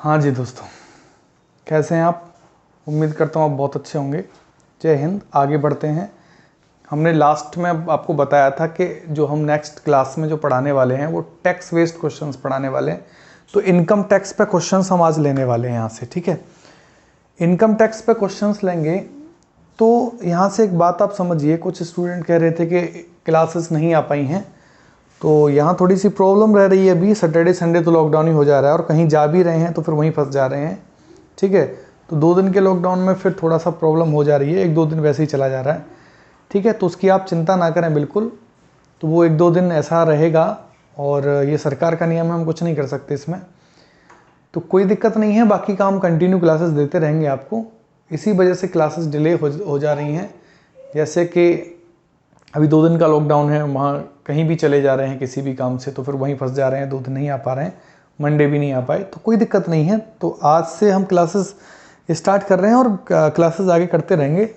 हाँ जी दोस्तों, कैसे हैं आप? उम्मीद करता हूँ आप बहुत अच्छे होंगे। जय हिंद। आगे बढ़ते हैं। हमने लास्ट में आपको बताया था कि जो हम नेक्स्ट क्लास में जो पढ़ाने वाले हैं वो टैक्स बेस्ड क्वेश्चंस पढ़ाने वाले हैं। तो इनकम टैक्स पे क्वेश्चंस हम आज लेने वाले हैं यहाँ से, ठीक है। इनकम टैक्स पे क्वेश्चंस लेंगे तो यहाँ से एक बात आप समझिए, कुछ स्टूडेंट कह रहे थे कि क्लासेस नहीं आ पाई हैं, तो यहाँ थोड़ी सी प्रॉब्लम रह रही है। अभी सैटरडे संडे तो लॉकडाउन ही हो जा रहा है और कहीं जा भी रहे हैं तो फिर वहीं फंस जा रहे हैं, ठीक है। तो 2 दिन के लॉकडाउन में फिर थोड़ा सा प्रॉब्लम हो जा रही है, 1-2 दिन वैसे ही चला जा रहा है, ठीक है। तो उसकी आप चिंता ना करें बिल्कुल। तो वो 1-2 दिन ऐसा रहेगा और ये सरकार का नियम है, हम कुछ नहीं कर सकते इसमें, तो कोई दिक्कत नहीं है। बाकी का हम कंटिन्यू क्लासेस देते रहेंगे आपको। इसी वजह से क्लासेस डिले हो जा रही हैं। जैसे कि अभी 2 दिन का लॉकडाउन है, वहाँ कहीं भी चले जा रहे हैं किसी भी काम से तो फिर वहीं फंस जा रहे हैं, 2 दिन नहीं आ पा रहे हैं, मंडे भी नहीं आ पाए, तो कोई दिक्कत नहीं है। तो आज से हम क्लासेस स्टार्ट कर रहे हैं और क्लासेस आगे करते रहेंगे,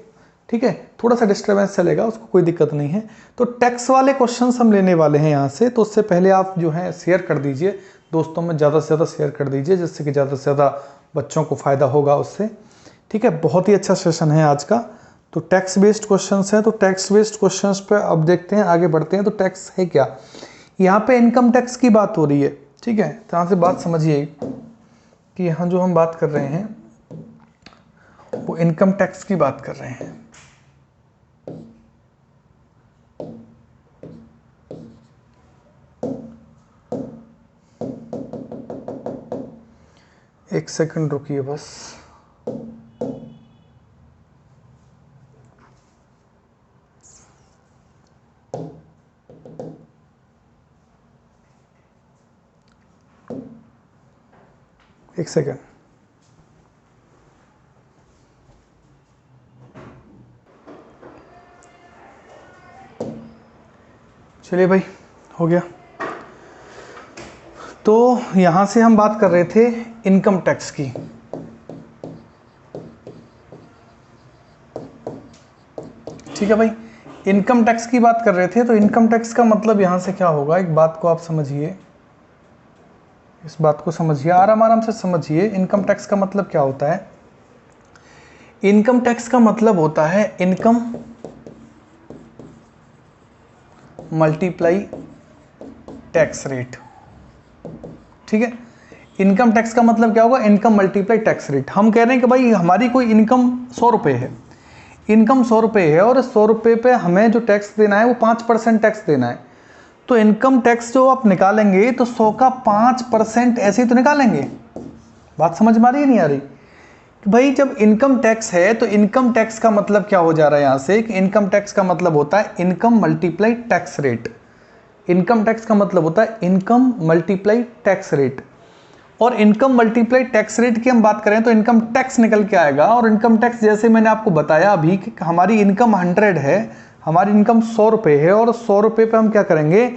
ठीक है। थोड़ा सा डिस्टर्बेंस चलेगा, उसको कोई दिक्कत नहीं है। तो टैक्स वाले क्वेश्चंस हम लेने वाले हैं यहाँ से। तो उससे पहले आप जो है शेयर कर दीजिए दोस्तों में, ज़्यादा से ज़्यादा शेयर कर दीजिए, जिससे कि ज़्यादा से ज़्यादा बच्चों को फ़ायदा होगा उससे, ठीक है। बहुत ही अच्छा सेशन है आज का। तो टैक्स बेस्ड क्वेश्चंस हैं, तो टैक्स बेस्ड क्वेश्चंस पे अब देखते हैं, आगे बढ़ते हैं। तो टैक्स है क्या? यहाँ पे इनकम टैक्स की बात हो रही है, ठीक है। तो यहाँ से बात समझिए कि यहाँ जो हम बात कर रहे हैं वो इनकम टैक्स की बात कर रहे हैं। एक सेकंड रुकिए बस। एक सेकंड। चलिए भाई, हो गया। तो यहाँ से हम बात कर रहे थे इनकम टैक्स की, ठीक है भाई। इनकम टैक्स की बात कर रहे थे। तो इनकम टैक्स का मतलब यहाँ से क्या होगा, एक बात को आप समझिए, इस बात को समझिए, आराम आराम से समझिए। इनकम टैक्स का मतलब क्या होता है? इनकम टैक्स का मतलब होता है इनकम मल्टीप्लाई टैक्स रेट, ठीक है। इनकम टैक्स का मतलब क्या होगा? Income multiply tax rate. हम कह रहे हैं कि भाई हमारी कोई इनकम 100 रुपये है, इनकम 100 रुपये है और 100 रुपये पे हमें जो टैक्स देना है वो 5% टैक्स देना है। तो इनकम टैक्स जो आप निकालेंगे तो 100 का 5% ऐसे ही तो निकालेंगे। बात समझ में आ रही है नहीं आ रही? कि भाई जब इनकम टैक्स है तो इनकम टैक्स का मतलब क्या हो जा रहा है यहाँ से कि इनकम टैक्स का मतलब होता है income multiply tax rate. Income tax का मतलब होता है इनकम मल्टीप्लाई टैक्स रेट। और इनकम मल्टीप्लाई टैक्स रेट की हम बात करें तो इनकम टैक्स निकल के आएगा। और इनकम टैक्स जैसे मैंने आपको बताया अभी कि हमारी इनकम 100 है, हमारी इनकम 100 रुपये है और 100 रुपये पे हम क्या करेंगे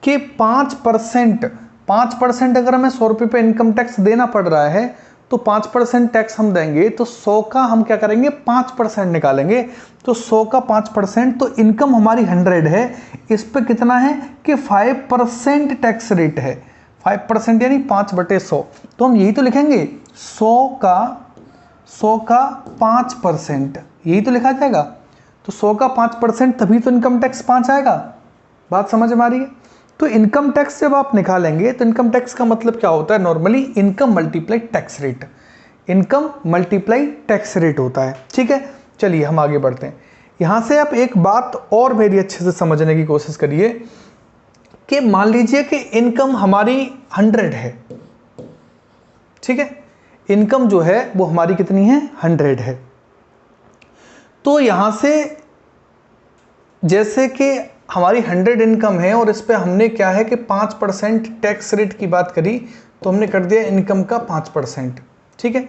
कि 5% अगर हमें 100 रुपये पे इनकम टैक्स देना पड़ रहा है तो 5% टैक्स हम देंगे। तो 100 का हम क्या करेंगे 5% निकालेंगे। तो 100 का 5%, तो इनकम हमारी 100 है, इस पे कितना है कि 5% टैक्स रेट है। 5% यानी 5/100। तो हम यही तो लिखेंगे 100 का 5%, यही तो लिखा जाएगा। तो 100 का 5%, तभी तो इनकम टैक्स 5 आएगा। बात समझ में आ रही है? तो इनकम टैक्स जब आप निकालेंगे तो इनकम टैक्स का मतलब क्या होता है? Normally income multiply tax rate, income multiply tax rate होता है, ठीक है। चलिए हम आगे बढ़ते हैं। यहां से आप एक बात और मेरी अच्छे से समझने की कोशिश करिए कि मान लीजिए कि इनकम हमारी 100 है, ठीक है। इनकम जो है वो हमारी कितनी है? 100 है। तो यहां से जैसे कि हमारी 100 इनकम है और इस पे हमने क्या है कि 5% टैक्स रेट की बात करी, तो हमने कर दिया इनकम का 5%, ठीक है।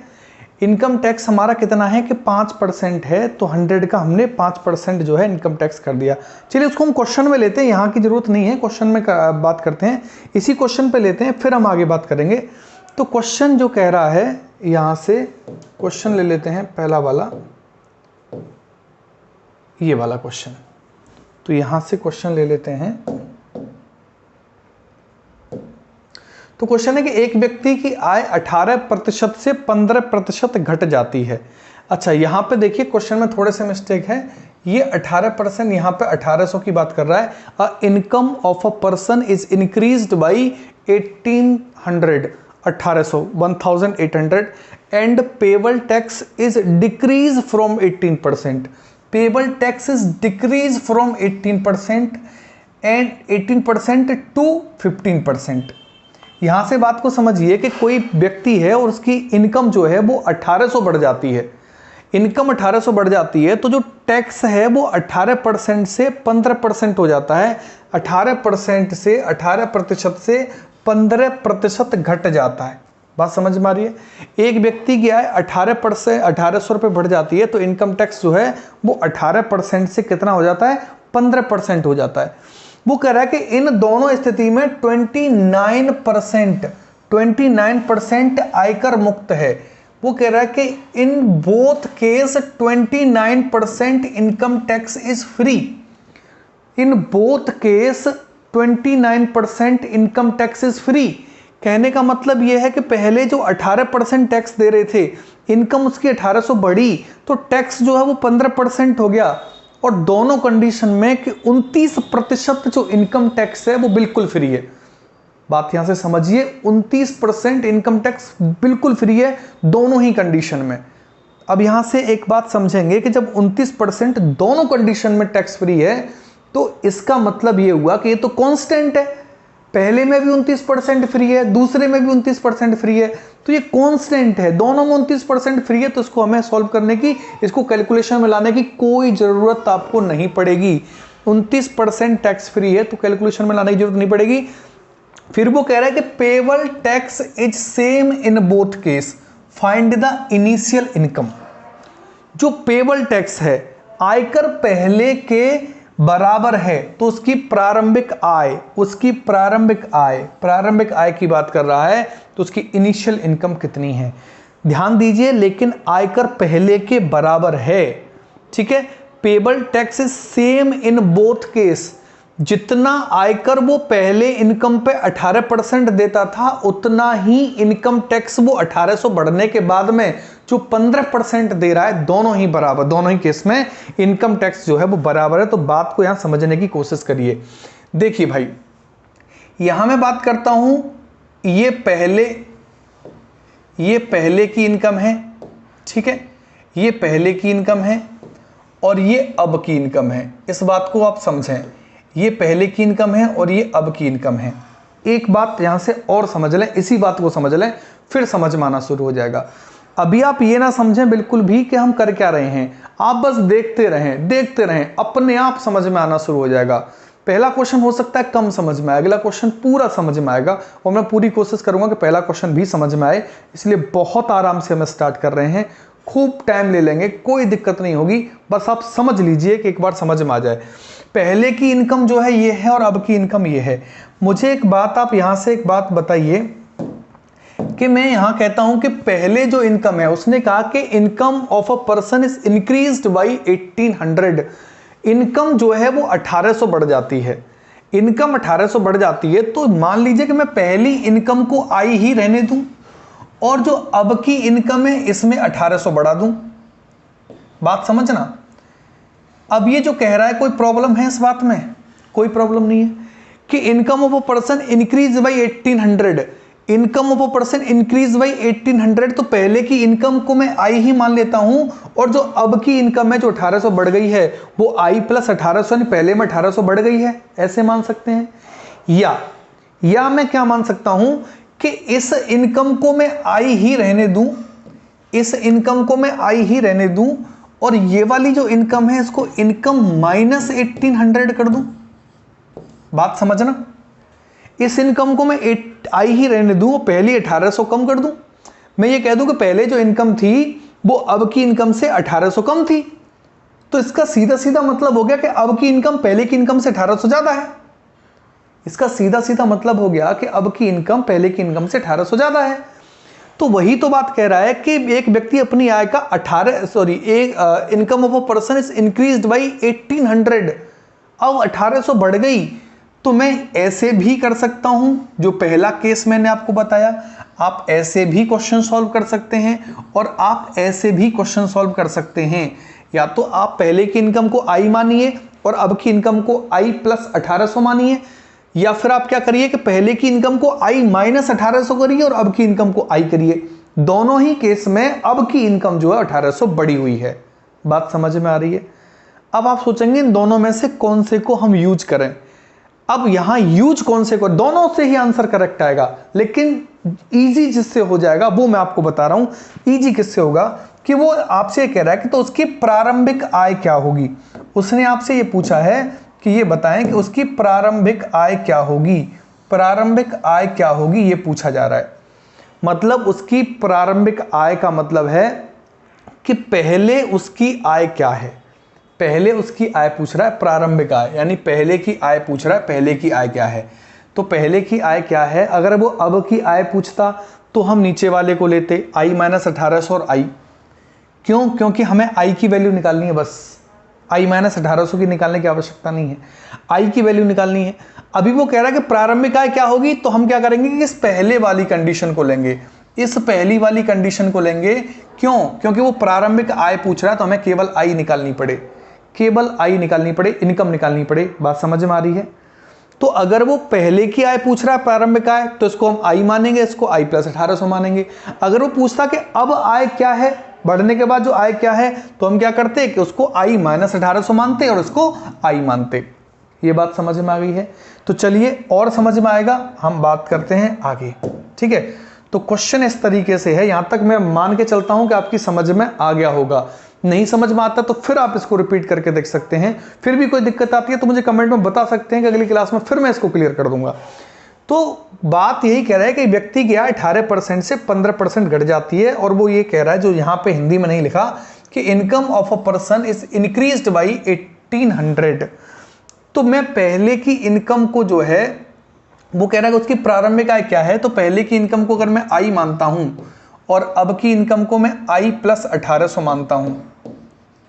इनकम टैक्स हमारा कितना है कि 5% है, तो 100 का हमने 5% जो है इनकम टैक्स कर दिया। चलिए उसको हम क्वेश्चन में लेते हैं, यहाँ की जरूरत नहीं है, क्वेश्चन में बात करते हैं, इसी क्वेश्चन पे लेते हैं, फिर हम आगे बात करेंगे। तो क्वेश्चन जो कह रहा है, यहाँ से क्वेश्चन ले लेते हैं, पहला वाला, ये वाला क्वेश्चन। तो यहां से क्वेश्चन ले लेते हैं। तो क्वेश्चन है कि एक व्यक्ति की आय 18% से 15% घट जाती है। अच्छा, यहाँ पे देखिए क्वेश्चन में थोड़े से मिस्टेक है। ये 18% यहाँ पे 1800 की बात कर रहा है। Income of a person is increased by 1800 1800 and payable tax is decrease from 18%। Payable tax is decrease from 18% and 18% to 15%। यहां से बात को समझिए कि कोई व्यक्ति है और उसकी इनकम जो है वो 1800 बढ़ जाती है। इनकम 1800 बढ़ जाती है तो जो टैक्स है वो 18% से 15% हो जाता है। 18% से 18% से 15% घट जाता है। बात समझ में आ रही है? एक व्यक्ति की आय 18% 1800 रुपये बढ़ जाती है तो इनकम टैक्स जो है वो 18% से कितना हो जाता है? 15% हो जाता है। वो कह रहा है कि इन दोनों स्थिति में 29% आयकर मुक्त है। वो कह रहा है कि in both case 29% income tax is free. In both case 29% income tax is free. कहने का मतलब यह है कि पहले जो 18% टैक्स दे रहे थे, इनकम उसकी 1800 बढ़ी तो टैक्स जो है वो 15% हो गया। और दोनों कंडीशन में कि 29% जो इनकम टैक्स है वो बिल्कुल फ्री है। बात यहां से समझिए, 29% इनकम टैक्स बिल्कुल फ्री है दोनों ही कंडीशन में। अब यहां से एक बात समझेंगे कि जब 29% दोनों कंडीशन में टैक्स फ्री है तो इसका मतलब यह हुआ कि ये तो कांस्टेंट है। पहले में भी 29% फ्री है, दूसरे में भी 29% फ्री है, तो ये कांस्टेंट है। दोनों में 29% फ्री है तो इसको हमें सॉल्व करने की, इसको कैलकुलेशन में लाने की कोई जरूरत आपको नहीं पड़ेगी। 29% टैक्स फ्री है तो कैलकुलेशन में लाने की जरूरत नहीं पड़ेगी। फिर वो कह रहा है कि payable tax is same in both case, find the initial income. जो पेबल टैक्स है, आयकर पहले के बराबर है तो उसकी प्रारंभिक आय की बात कर रहा है तो उसकी इनिशियल इनकम कितनी है। ध्यान दीजिए, लेकिन आयकर पहले के बराबर है, ठीक है। Payable tax is same in both case. जितना आयकर वो पहले इनकम पे 18% देता था उतना ही इनकम टैक्स वो 1800 बढ़ने के बाद में जो 15% दे रहा है, दोनों ही बराबर, दोनों ही केस में इनकम टैक्स जो है वो बराबर है। तो बात को यहां समझने की कोशिश करिए। देखिए भाई, यहां मैं बात करता हूं, ये पहले की इनकम है, ठीक है, ये पहले की इनकम है और ये अब की इनकम है। इस बात को आप समझें, ये पहले की इनकम है और ये अब की इनकम है। एक बात यहां से और समझ लें, इसी बात को समझ लें, फिर समझ में आना शुरू हो जाएगा। अभी आप ये ना समझें बिल्कुल भी कि हम कर क्या रहे हैं, आप बस देखते रहें, अपने आप समझ में आना शुरू हो जाएगा। पहला क्वेश्चन हो सकता है कम समझ में आए, अगला क्वेश्चन पूरा समझ में आएगा और मैं पूरी कोशिश करूंगा कि पहला क्वेश्चन भी समझ में आए। इसलिए बहुत आराम से हम स्टार्ट कर रहे हैं, खूब टाइम ले लेंगे, कोई दिक्कत नहीं होगी, बस आप समझ लीजिए कि एक बार समझ में आ जाए। पहले की इनकम जो है ये है और अब की इनकम ये है। मुझे एक बात, आप यहां से एक बात बताइए कि मैं यहां कहता हूं कि पहले जो इनकम है, उसने कहा कि income of a person is increased by 1800। Income जो है वो 1800 बढ़ जाती है। इनकम 1800 बढ़ जाती है तो मान लीजिए कि मैं पहली इनकम को आई ही रहने दूं और जो अब की इनकम है इसमें 1800 बढ़ा दूं। बात समझना। अब ये जो कह रहा है, कोई प्रॉब्लम है इस बात में? कोई प्रॉब्लम नहीं है कि income of a person increase by 1800। Income of a person increase by 1800 तो पहले की इनकम को मैं आई ही मान लेता हूं और जो अब की इनकम है जो 1800 बढ़ गई है वो आई प्लस 1800, पहले में 1800 बढ़ गई है, ऐसे मान सकते हैं। या मैं क्या मान सकता हूं कि इस इनकम को मैं आई ही रहने दूं, इस इनकम को मैं आई ही रहने दूं और ये वाली जो इनकम है इसको इनकम माइनस 1800 कर दूं। बात समझना। इस इनकम को मैं आई ही रहने दूं, पहली 1800 कम कर दूं। मैं ये कह दूं कि पहले जो इनकम थी वो अब की इनकम से 1800 कम थी, तो इसका सीधा सीधा मतलब हो गया कि अब की इनकम पहले की इनकम से 1800 ज्यादा है। इसका सीधा सीधा मतलब हो गया कि अब की इनकम पहले की इनकम से 1800 ज्यादा है। तो वही तो बात कह रहा है कि एक व्यक्ति अपनी आय का income of a person is increased by 1800। अब 1800 बढ़ गई तो मैं ऐसे भी कर सकता हूं, जो पहला केस मैंने आपको बताया, आप ऐसे भी क्वेश्चन सॉल्व कर सकते हैं और आप ऐसे भी क्वेश्चन सॉल्व कर सकते हैं। या तो आप पहले की इनकम को आई मानिए और अब की इनकम को आई प्लस 1800 मानिए, या फिर आप क्या करिए कि पहले की इनकम को आई माइनस 1800 करिए और अब की इनकम को आई करिए। दोनों ही केस में अब की इनकम जो है 1800 बढ़ी हुई है। बात समझ में आ रही है? अब आप सोचेंगे इन दोनों में से कौन से को हम यूज करें। अब यहां यूज कौन से को, दोनों से ही आंसर करेक्ट आएगा, लेकिन इजी जिससे हो जाएगा वो मैं आपको बता रहा हूं। इजी किससे होगा कि वो आपसे कह रहा है कि तो उसकी प्रारंभिक आय क्या होगी। उसने आपसे ये पूछा है कि ये बताएं कि उसकी प्रारंभिक आय क्या होगी। प्रारंभिक आय क्या होगी ये पूछा जा रहा है। मतलब उसकी प्रारंभिक आय का मतलब है कि पहले उसकी आय क्या है। पहले उसकी आय पूछ रहा है, प्रारंभिक आय यानी पहले की आय पूछ रहा है, पहले की आय क्या है। तो पहले की आय क्या है, अगर वो अब की आय पूछता तो हम नीचे वाले को लेते, आई माइनस 1800 और आई। क्यों? क्योंकि हमें आई की वैल्यू निकालनी है, बस आई माइनस 1800 की निकालने की आवश्यकता नहीं है, आई की वैल्यू निकालनी है। अभी वो कह रहा है कि प्रारंभिक आय क्या होगी, तो हम क्या करेंगे कि इस पहले वाली कंडीशन को लेंगे, इस पहली वाली कंडीशन को लेंगे। क्यों? क्योंकि वो प्रारंभिक आय पूछ रहा है तो हमें केवल आई निकालनी पड़े, केवल आई निकालनी पड़े, इनकम निकालनी पड़े। बात समझ में आ रही है? तो अगर वो पहले की आय पूछ रहा है प्रारंभिक आय, तो इसको हम आई मानेंगे, इसको आई प्लस 1800 मानेंगे। अगर वो पूछता कि अब आय क्या है, बढ़ने के बाद जो आय क्या है, तो हम क्या करते कि उसको आई माइनस 1800 मानते और उसको आई मानते। ये बात समझ में आ गई है? तो चलिए और समझ में आएगा, हम बात करते हैं आगे। ठीक है, तो क्वेश्चन इस तरीके से है। यहां तक मैं मान के चलता हूं कि आपकी समझ में आ गया होगा। नहीं समझ में आता तो फिर आप इसको रिपीट करके देख सकते हैं। फिर भी कोई दिक्कत आती है तो मुझे कमेंट में बता सकते हैं कि अगली क्लास में फिर मैं इसको क्लियर कर दूंगा। तो बात यही कह रहा है कि व्यक्ति की आय 18% से 15% घट जाती है, और वो ये कह रहा है, जो यहाँ पे हिंदी में नहीं लिखा, कि income of a person is increased by 1800। तो मैं पहले की इनकम को जो है, वो कह रहा है कि उसकी प्रारंभिक आय क्या है, तो पहले की इनकम को अगर मैं आई मानता हूं और अब की इनकम को मैं आई प्लस 1800 मानता हूं,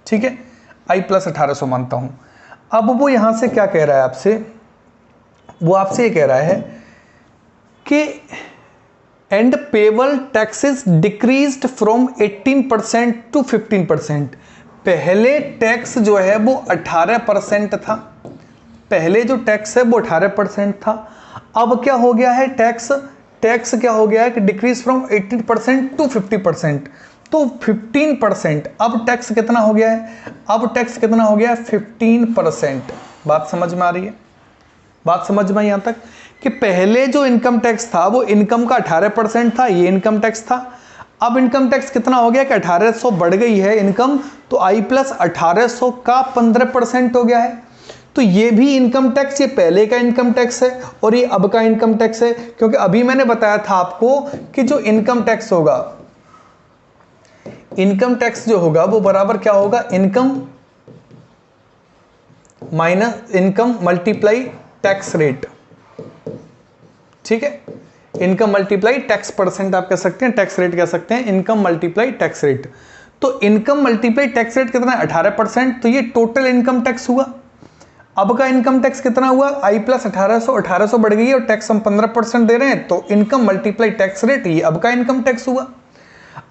ठीक है, आई प्लस 1800 मानता हूं। अब वो यहां से क्या कह रहा है आपसे, वो आपसे ये कह रहा है कि and payable taxes decreased from 18% to 15%। पहले टैक्स जो है वो 18% था, पहले जो टैक्स है वो 18% था। अब क्या हो गया है, टैक्स क्या हो गया है कि डिक्रीज फ्रॉम 18% टू 50%। तो 15%, अब टैक्स कितना हो गया है, अब टैक्स कितना हो गया है 15%। बात समझ में आ रही है? बात समझ में आई यहां तक कि पहले जो इनकम टैक्स था वो इनकम का 18% था, ये इनकम टैक्स था। अब इनकम टैक्स कितना हो गया कि 1800 बढ़ गई है इनकम, तो आई प्लस 1800 का 15% हो गया है। तो ये भी इनकम टैक्स, ये पहले का इनकम टैक्स है और ये अब का इनकम टैक्स है। क्योंकि अभी मैंने बताया था आपको कि जो इनकम टैक्स होगा, इनकम टैक्स जो होगा वो बराबर क्या होगा, income minus income multiply tax rate. ठीक है, इनकम मल्टीप्लाई टैक्स परसेंट आप कह सकते हैं, टैक्स रेट कह सकते हैं, इनकम मल्टीप्लाई टैक्स रेट। तो इनकम मल्टीप्लाई टैक्स रेट कितना है 18%, तो ये टोटल इनकम टैक्स हुआ। अब का इनकम टैक्स कितना हुआ, आई प्लस 1800 बढ़ गई है और टैक्स हम 15% दे रहे हैं, तो इनकम मल्टीप्लाई टैक्स रेट, ये अब का इनकम टैक्स हुआ।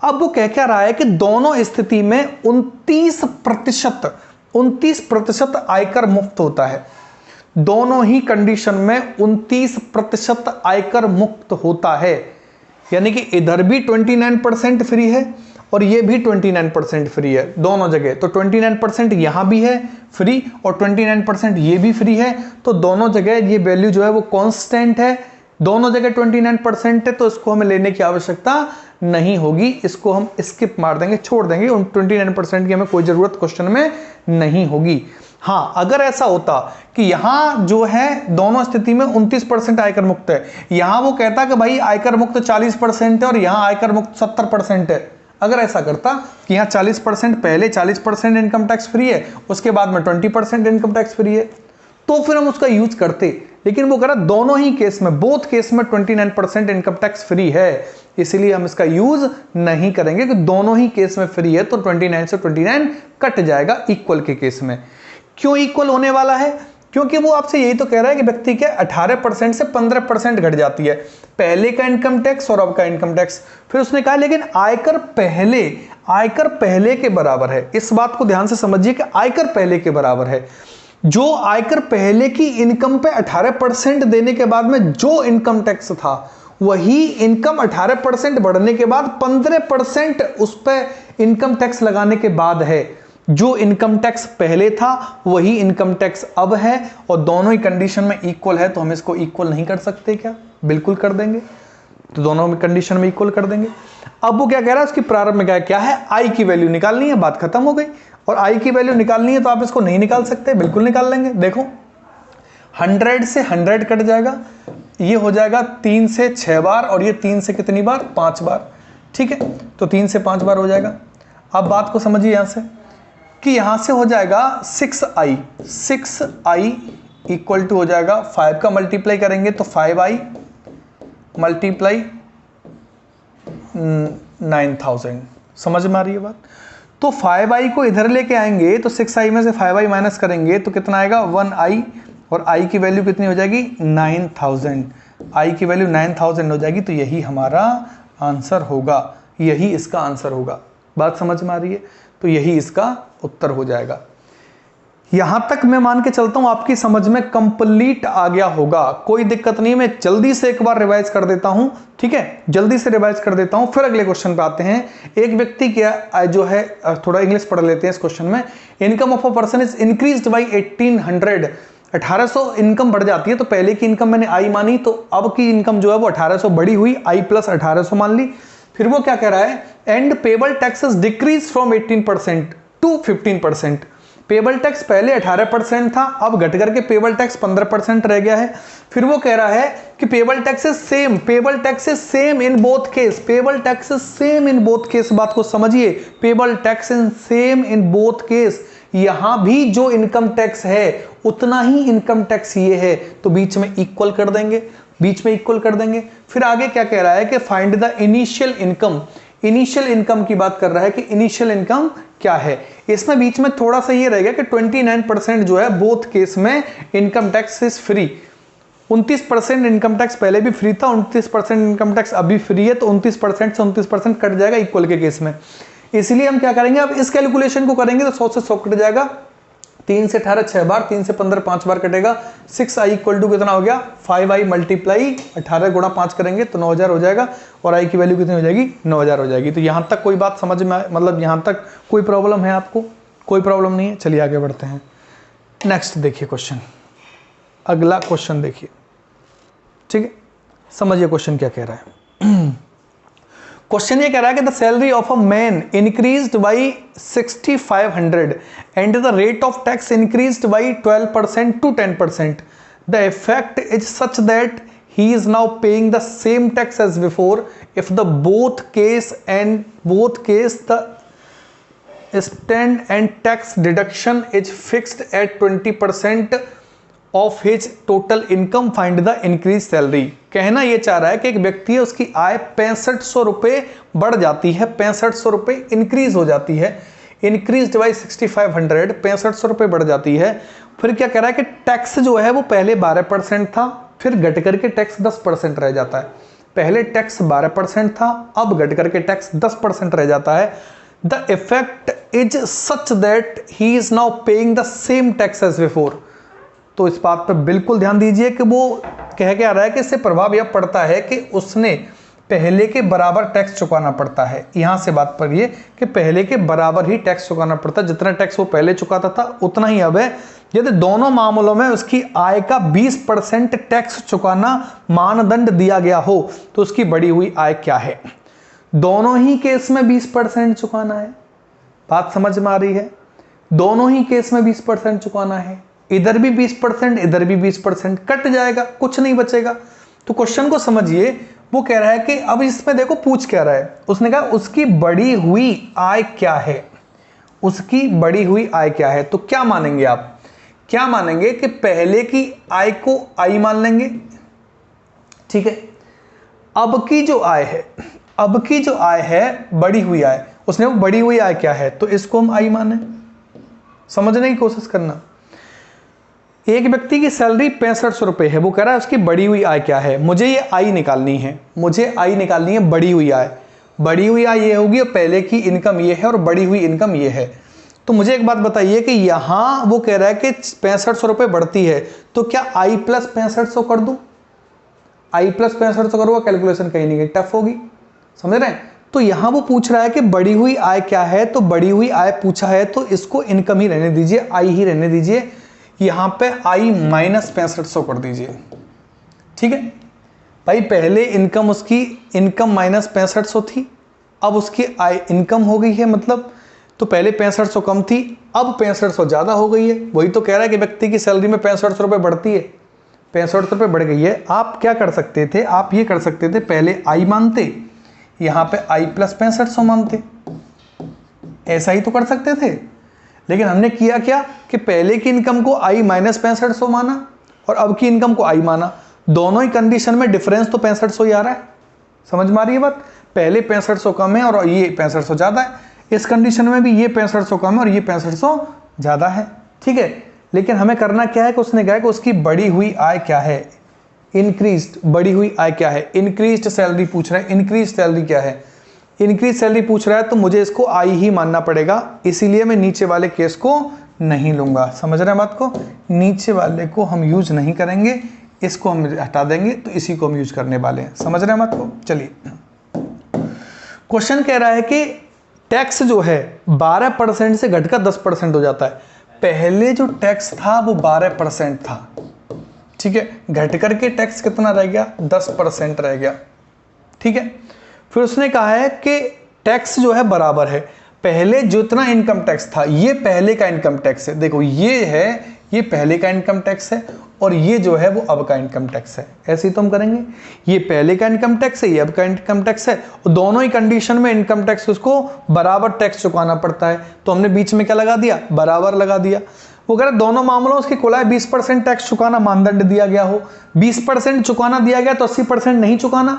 अब वो कह क्या रहा है कि दोनों स्थिति में 29% आयकर मुक्त होता है। दोनों ही कंडीशन में 29% आयकर मुक्त होता है, यानी कि इधर भी 29% फ्री है और ये भी 29% फ्री है, दोनों जगह। तो 29% यहां भी है फ्री और 29% ये भी फ्री है, तो दोनों जगह ये वैल्यू जो है वो कांस्टेंट है, दोनों जगह 29% है, तो इसको हमें लेने की आवश्यकता नहीं होगी, इसको हम स्किप मार देंगे, छोड़ देंगे, उन 29% की हमें कोई जरूरत क्वेश्चन में नहीं होगी। हाँ, अगर ऐसा होता कि यहां जो है दोनों स्थिति में 29% आयकर मुक्त है, यहां वो कहता कि भाई आयकर मुक्त 40% है और यहां आयकर मुक्त 70% है, अगर ऐसा करता कि यहाँ 40% पहले 40% इनकम टैक्स फ्री है, उसके बाद में 20% इनकम टैक्स फ्री है, तो फिर हम उसका यूज करते। लेकिन वो कह रहा दोनों ही केस में, बोथ केस में 29% इनकम टैक्स फ्री है, इसलिए हम इसका यूज नहीं करेंगे कि दोनों ही केस में फ्री है, तो 29 से 29 कट जाएगा इक्वल के केस में। क्यों इक्वल होने वाला है? क्योंकि वो आपसे यही तो कह रहा है कि व्यक्ति के 18% से 15% घट जाती है पहले का इनकम टैक्स और अब का इनकम टैक्स। फिर उसने कहा लेकिन आयकर पहले के बराबर है। इस बात को ध्यान से समझिए कि आयकर पहले के बराबर है। जो आयकर पहले की इनकम पे 18% देने के बाद में जो इनकम टैक्स था, वही इनकम 18% बढ़ने के बाद 15% उस पर इनकम टैक्स लगाने के बाद है। जो इनकम टैक्स पहले था वही इनकम टैक्स अब है, और दोनों ही कंडीशन में इक्वल है। तो हम इसको इक्वल नहीं कर सकते क्या? बिल्कुल कर देंगे। तो दोनों में कंडीशन में इक्वल कर देंगे। अब वो क्या कह रहा है, उसकी प्रारंभ में क्या है, आई की वैल्यू निकालनी है। बात खत्म हो गई। और आई की वैल्यू निकालनी है तो आप इसको नहीं निकाल सकते, बिल्कुल निकाल लेंगे। देखो 100 से 100 कट जाएगा, ये हो जाएगा 3 से 6 बार, और ये 3 से कितनी बार? 5 बार। ठीक है, तो 3 से 5 बार हो जाएगा। अब बात को समझिए यहां से कि यहां से हो जाएगा 6i इक्वल टू हो जाएगा 5 का मल्टीप्लाई करेंगे तो 5i मल्टीप्लाई 9000। समझ में आ रही है बात? तो 5i को इधर लेके आएंगे तो 6i में से 5i माइनस करेंगे तो कितना आएगा? 1i, और i की वैल्यू कितनी हो जाएगी? 9000। i की वैल्यू 9000 हो जाएगी। तो यही हमारा आंसर होगा, यही इसका आंसर होगा। बात समझ में आ रही है? तो यही इसका उत्तर हो जाएगा। यहां तक मैं मान के चलता हूं आपकी समझ में कंप्लीट आ गया होगा, कोई दिक्कत नहीं। मैं जल्दी से एक बार रिवाइज कर देता हूं, ठीक है, जल्दी से रिवाइज कर देता हूं, फिर अगले क्वेश्चन पे आते हैं। एक व्यक्ति क्या जो है, थोड़ा इंग्लिश पढ़ लेते हैं इस क्वेश्चन में। Income of a person is increased bye 1800। 1800 income बढ़ जाती है, तो पहले की इनकम मैंने आई मानी, तो अब की इनकम जो है वो 1800 बढ़ी हुई, आई प्लस 1800 मान ली। फिर वो क्या कह रहा है, and payable taxes decrease from 18% to 15%। Payable tax पहले 18% था, अब घट करके पेबल टैक्स 15% रह गया है। फिर वो कह रहा है कि payable taxes same in both case, payable taxes same in both case. बात को समझिए, payable taxes same in both case. यहां भी जो इनकम टैक्स है उतना ही इनकम टैक्स ये है, तो बीच में इक्वल कर देंगे, बीच में इक्वल कर देंगे। फिर आगे क्या कह रहा है कि find the initial income. Initial income की बात कर रहा है कि इनिशियल इनकम क्या है। इसमें बीच में थोड़ा सा ये रहेगा कि 29% जो है बोथ केस में income tax is free. 29% income tax पहले भी फ्री था, 29% इनकम टैक्स अभी फ्री है, तो 29% से 29% कट जाएगा इक्वल के केस में। इसलिए हम क्या करेंगे, अब इस कैलकुलेशन को करेंगे तो 100 से 100 कट जाएगा। 3 से 18 6 बार, 3 से 15 5 बार कटेगा। 6i इक्वल टू कितना हो गया? 5i मल्टीप्लाई 18 गुणा 5 करेंगे तो 9000 हो जाएगा, और i की वैल्यू कितनी हो जाएगी? 9000 हो जाएगी। तो यहाँ तक कोई बात समझ में, मतलब यहाँ तक कोई प्रॉब्लम है आपको? कोई प्रॉब्लम नहीं है। चलिए आगे बढ़ते हैं। नेक्स्ट देखिए क्वेश्चन, अगला क्वेश्चन देखिए, ठीक है, समझिए क्वेश्चन क्या कह रहा है। क्वेश्चन ये कह रहा है कि the salary of a man increased by 6500 and the rate of tax increased by 12% to 10%। The effect is such that he is now paying the same tax as before if the both case the stand and tax deduction is fixed at 20% of his total income. Find the increased salary। कहना यह चाह रहा है कि एक व्यक्ति है, उसकी आय 6500 रुपए बढ़ जाती है, 6500 रुपए इंक्रीज हो जाती है, इंक्रीज बाई 6500, 6500 रुपए बढ़ जाती है। फिर क्या कह रहा है कि टैक्स जो है वो पहले 12% था, फिर घट करके टैक्स 10% रह जाता है। पहले टैक्स 12% था, अब घट करके टैक्स 10% रह जाता है। The effect is such that he is now paying the same tax as before. तो इस बात पर बिल्कुल ध्यान दीजिए कि वो कह के आ रहा है कि इससे प्रभाव यह पड़ता है कि उसने पहले के बराबर टैक्स चुकाना पड़ता है। यहां से बात पर ये कि पहले के बराबर ही टैक्स चुकाना पड़ता है, जितना टैक्स वो पहले चुकाता था उतना ही अब है। यदि दोनों मामलों में उसकी आय का 20% टैक्स चुकाना मानदंड दिया गया हो तो उसकी बढ़ी हुई आय क्या है? दोनों ही केस में 20% चुकाना है। बात समझ में आ रही है? दोनों ही केस में 20% चुकाना है, इधर भी 20%, इधर भी 20%, कट जाएगा, कुछ नहीं बचेगा। तो क्वेश्चन को समझिए, वो कह रहा है कि अब इसमें देखो पूछ क्या रहा है, उसने कहा उसकी बढ़ी हुई आय क्या है, उसकी बढ़ी हुई आय क्या है। तो क्या मानेंगे आप? क्या मानेंगे कि पहले की आय को आई मान लेंगे, ठीक है। अब की जो आय है, अब की जो आय है बढ़ी हुई आय, उसने वो बढ़ी हुई आय क्या है, तो इसको हम आई माने। समझने की कोशिश करना। एक व्यक्ति की सैलरी 6500 रुपये है, वो कह रहा है उसकी बढ़ी हुई आय क्या है। मुझे ये आय निकालनी है, मुझे आय निकालनी है बढ़ी हुई आय। बढ़ी हुई आय ये होगी और पहले की इनकम ये है और बढ़ी हुई इनकम ये है। तो मुझे एक बात बताइए कि यहाँ वो कह रहा है कि 6500 रुपये बढ़ती है, तो क्या आई प्लस 6500 कर दूँ? आई प्लस 6500 करूँगा, कैलकुलेशन कहीं नहीं गई, टफ होगी, समझ रहे हैं। तो यहाँ वो पूछ रहा है कि बढ़ी हुई आय क्या है, तो बढ़ी हुई आय पूछा है तो इसको इनकम ही रहने दीजिए, आई ही रहने दीजिए। यहाँ पे आई माइनस 6500 कर दीजिए, ठीक है भाई। पहले इनकम उसकी इनकम माइनस 6500 थी, अब उसकी आय इनकम हो गई है, मतलब तो पहले 6500 कम थी, अब 6500 ज़्यादा हो गई है। वही तो कह रहा है कि व्यक्ति की सैलरी में 6500 रुपये बढ़ती है, 6500 रुपये बढ़ गई है। आप क्या कर सकते थे, आप ये कर सकते थे, पहले आई मानते, यहाँ पे आई प्लस 6500 मानते, ऐसा ही तो कर सकते थे। लेकिन हमने किया क्या कि पहले की इनकम को आई माइनस 6500 माना और अब की इनकम को आई माना। दोनों ही कंडीशन में डिफरेंस तो 6500 ही आ रहा है, समझ में आ रही है बात। पहले 6500 कम है और ये 6500 ज़्यादा है, इस कंडीशन में भी ये 6500 कम है और ये 6500 ज़्यादा है, ठीक है। लेकिन हमें करना क्या है कि उसने कहा कि उसकी बढ़ी हुई आय क्या है, इंक्रीज्ड बढ़ी हुई आय क्या है। इंक्रीज्ड सैलरी पूछ रहा है, इंक्रीज सैलरी क्या है, इंक्रीज सैलरी पूछ रहा है, तो मुझे इसको आई ही मानना पड़ेगा, इसीलिए मैं नीचे वाले केस को नहीं लूंगा। समझ रहे हैं बात को, नीचे वाले को हम यूज नहीं करेंगे, इसको हम हटा देंगे, तो इसी को हम यूज करने वाले हैं। समझ रहे हैं बात को। चलिए, क्वेश्चन कह रहा है कि टैक्स जो है 12% से घटकर 10% हो जाता है। पहले जो टैक्स था वो 12% था, ठीक है, घट करके टैक्स कितना रह गया, 10% रह गया, ठीक है। फिर उसने कहा है कि टैक्स जो है बराबर है, पहले जितना इनकम टैक्स था ये पहले का इनकम टैक्स है, देखो ये है, ये पहले का इनकम टैक्स है और ये जो है वो अब का इनकम टैक्स है। ऐसे ही तो हम करेंगे, ये पहले का इनकम टैक्स है, ये अब का इनकम टैक्स है, और दोनों ही कंडीशन में इनकम टैक्स उसको बराबर टैक्स चुकाना पड़ता है। तो हमने बीच में क्या लगा दिया, बराबर लगा दिया। वो कह रहे दोनों मामलों उसकी कुल आय 20% टैक्स चुकाना मानदंड दिया गया हो, 20% चुकाना दिया गया तो 80% नहीं चुकाना,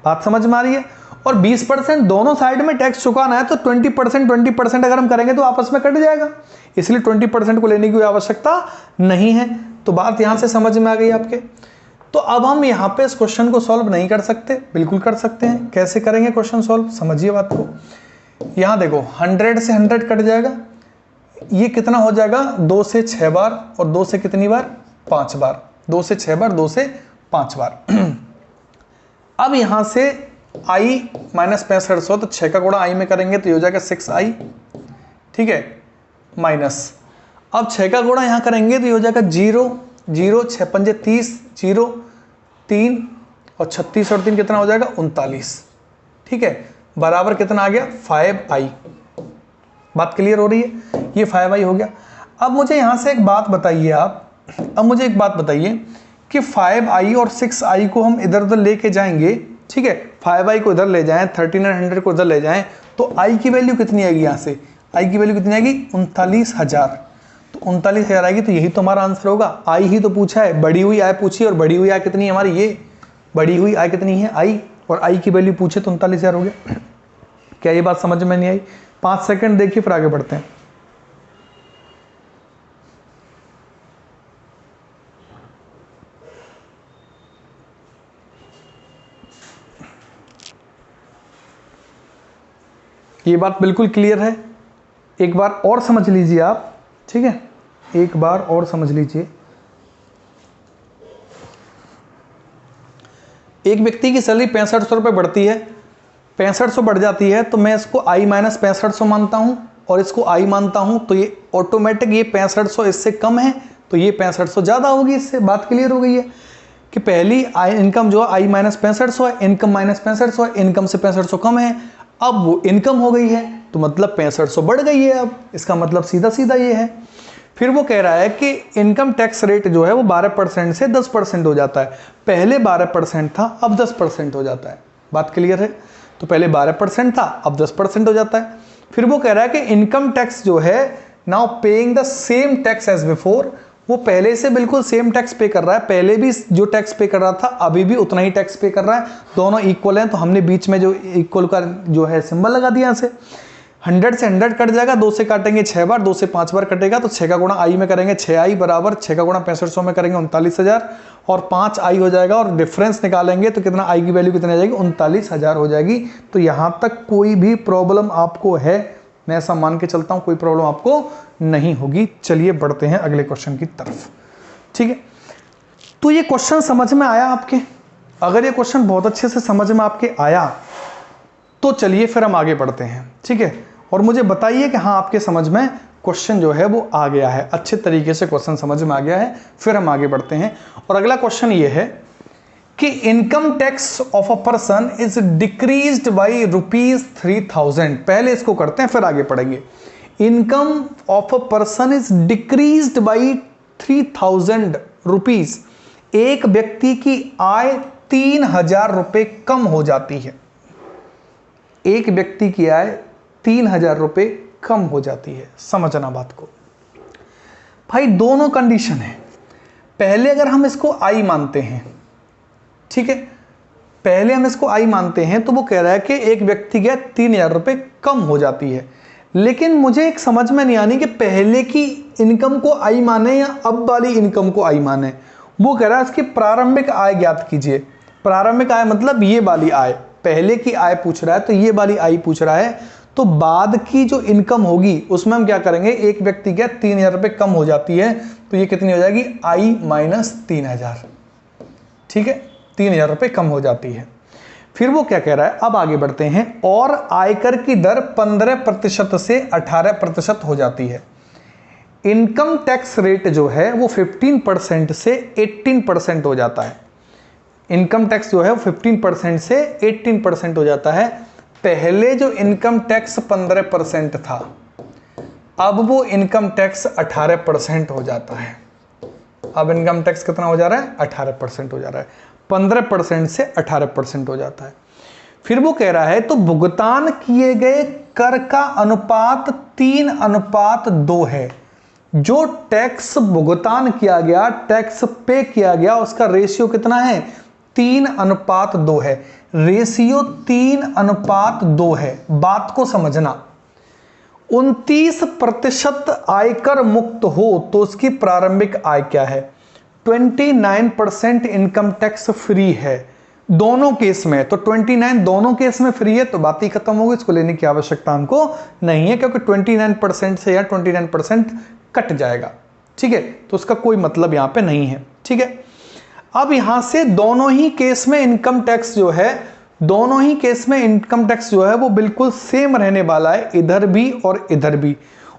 बात समझ में आ रही है। और 20% दोनों साइड में टैक्स चुकाना है तो 20% अगर हम करेंगे तो आपस में कट जाएगा, इसलिए 20% को लेने की कोई आवश्यकता नहीं है। तो बात यहां से समझ में आ गई आपके। तो अब हम यहां पे इस क्वेश्चन को सॉल्व नहीं कर सकते, बिल्कुल कर सकते हैं। कैसे करेंगे क्वेश्चन सॉल्व, समझिए बात को। यहां देखो 100 से 100 कट जाएगा, ये कितना हो जाएगा, 2 से 6 बार, और 2 से कितनी बार, 5 बार, 2 से 6 बार, 2 से 5 बार। अब यहां से i माइनस 6500, तो 6 का गुणा i में करेंगे तो ये हो जाएगा 6i, ठीक है, माइनस, अब 6 का गुणा यहां करेंगे तो ये हो जाएगा 0, 0, 6 पंजे 30, 0, 3 और 36 और 3 कितना हो जाएगा, 39, ठीक है, बराबर कितना आ गया, 5i। बात क्लियर हो रही है, ये 5i हो गया। अब मुझे यहां से एक बात बताइए आप, अब मुझे एक बात बताइए कि 5i और 6i को हम इधर उधर लेके जाएंगे, ठीक है, 5i को इधर ले जाएं, 3900 को इधर ले जाएं, तो i की वैल्यू कितनी आएगी, यहाँ से i की वैल्यू कितनी आएगी, 39,000। तो 39,000 आएगी, तो यही तो हमारा आंसर होगा। आई ही तो पूछा है, बढ़ी हुई आय पूछी, और बढ़ी हुई आय कितनी है हमारी, ये बढ़ी हुई आय कितनी है, आई, और आई की वैल्यू पूछे तो 39,000 हो गया। क्या ये बात समझ में नहीं आई? 5 सेकंड देखिए, फिर आगे बढ़ते हैं। ये बात बिल्कुल क्लियर है, एक बार और समझ लीजिए आप, ठीक है, एक बार और समझ लीजिए। एक व्यक्ति की सैलरी 6500 रुपये बढ़ती है, 6500 बढ़ जाती है, तो मैं इसको i माइनस 6500 मानता हूं और इसको i मानता हूं, तो ये ऑटोमेटिक ये 6500 इससे कम है, तो ये 6500 ज़्यादा होगी। इससे बात क्लियर हो गई है कि पहली इनकम जो है i माइनस 6500 है, इनकम माइनस 6500 है, इनकम से 6500 कम है, अब वो इनकम हो गई है, तो मतलब 6500 बढ़ गई है। अब इसका मतलब सीधा सीधा ये है। फिर वो कह रहा है कि इनकम टैक्स रेट जो है वो 12% से 10% हो जाता है। पहले 12% था, अब 10% हो जाता है। बात क्लियर है? तो पहले 12% था, अब 10% हो जाता है। फिर वो कह रहा है कि इनकम टैक्स जो है now paying the same tax as before, वो पहले से बिल्कुल सेम टैक्स पे कर रहा है। पहले भी जो टैक्स पे कर रहा था अभी भी उतना ही टैक्स पे कर रहा है, दोनों इक्वल हैं, तो हमने बीच में जो इक्वल का जो है सिंबल लगा दिया यहाँ से। 100 से 100 कट जाएगा, 2 से काटेंगे 6 बार, 2 से 5 बार कटेगा, तो 6 का गुणा आई में करेंगे 6i बराबर 6 का गुणा 6500 में करेंगे 39,000 और 5i हो जाएगा, और डिफरेंस निकालेंगे तो कितना आई की वैल्यू कितनी आ जाएगी 39,000 हो जाएगी। तो यहाँ तक कोई भी प्रॉब्लम आपको है, मैं ऐसा मान के चलता हूँ कोई प्रॉब्लम आपको नहीं होगी। चलिए बढ़ते हैं अगले क्वेश्चन की तरफ। ठीक है, तो ये क्वेश्चन समझ में आया आपके? अगर ये क्वेश्चन बहुत अच्छे से समझ में आपके आया तो चलिए फिर हम आगे बढ़ते हैं। ठीक है, और मुझे बताइए कि हाँ आपके समझ में क्वेश्चन जो है वो आ गया है, अच्छे तरीके से क्वेश्चन समझ में आ गया है। फिर हम आगे बढ़ते हैं और अगला क्वेश्चन ये है कि income tax of a person is decreased by ₹3,000। पहले इसको करते हैं फिर आगे पढ़ेंगे। Income of a person is decreased by ₹3,000। एक व्यक्ति की आय 3,000 रुपए कम हो जाती है। एक व्यक्ति की आय 3,000 रुपए कम हो जाती है। समझना बात को भाई, दोनों कंडीशन है। पहले अगर हम इसको आई मानते हैं, ठीक है, पहले हम इसको आई मानते हैं तो वो कह रहा है कि एक व्यक्ति की 3,000 रुपए कम हो जाती है। लेकिन मुझे एक समझ में नहीं आनी कि पहले की इनकम को आई माने या अब वाली इनकम को आई माने। वो कह रहा है इसकी प्रारंभिक आय ज्ञात कीजिए। प्रारंभिक आय मतलब ये वाली आय, पहले की आय पूछ रहा है तो ये वाली आय पूछ रहा है। तो बाद की जो इनकम होगी उसमें हम क्या करेंगे, एक व्यक्ति की 3,000 रुपए कम हो जाती है तो ये कितनी हो जाएगी, आई माइनस 3,000। ठीक है, 3,000 रुपए कम हो जाती है। फिर वो क्या कह रहा है, अब आगे बढ़ते हैं, और आयकर की दर 15% से 18% हो जाती है। इनकम टैक्स रेट जो है वो 15% से 18% हो जाता है। इनकम टैक्स जो है वो 15% से 18% हो जाता है। पहले जो इनकम टैक्स 15% था, अब वो इनकम टैक्स 18% हो जाता है। अब इनकम टैक्स कितना हो जा रहा है, 18% हो जा रहा है। 15% से 18% हो जाता है। फिर वो कह रहा है तो भुगतान किए गए कर का अनुपात 3:2 है। जो टैक्स भुगतान किया गया, टैक्स पे किया गया, उसका रेशियो कितना है, 3:2 है। रेशियो 3:2 है। बात को समझना, 29% आयकर मुक्त हो तो उसकी प्रारंभिक आय क्या है, 29% इनकम टैक्स फ्री है दोनों केस में। तो 29 दोनों केस में फ्री है तो बात ही खत्म होगी, इसको लेने की आवश्यकता हमको नहीं है, क्योंकि 29% से या 29% कट जाएगा। ठीक है, तो उसका कोई मतलब यहां पे नहीं है। ठीक है, अब यहां से दोनों ही केस में इनकम टैक्स जो है, दोनों ही केस में इनकम टैक्स जो है वो बिल्कुल सेम रहने वाला है, इधर भी और इधर भी।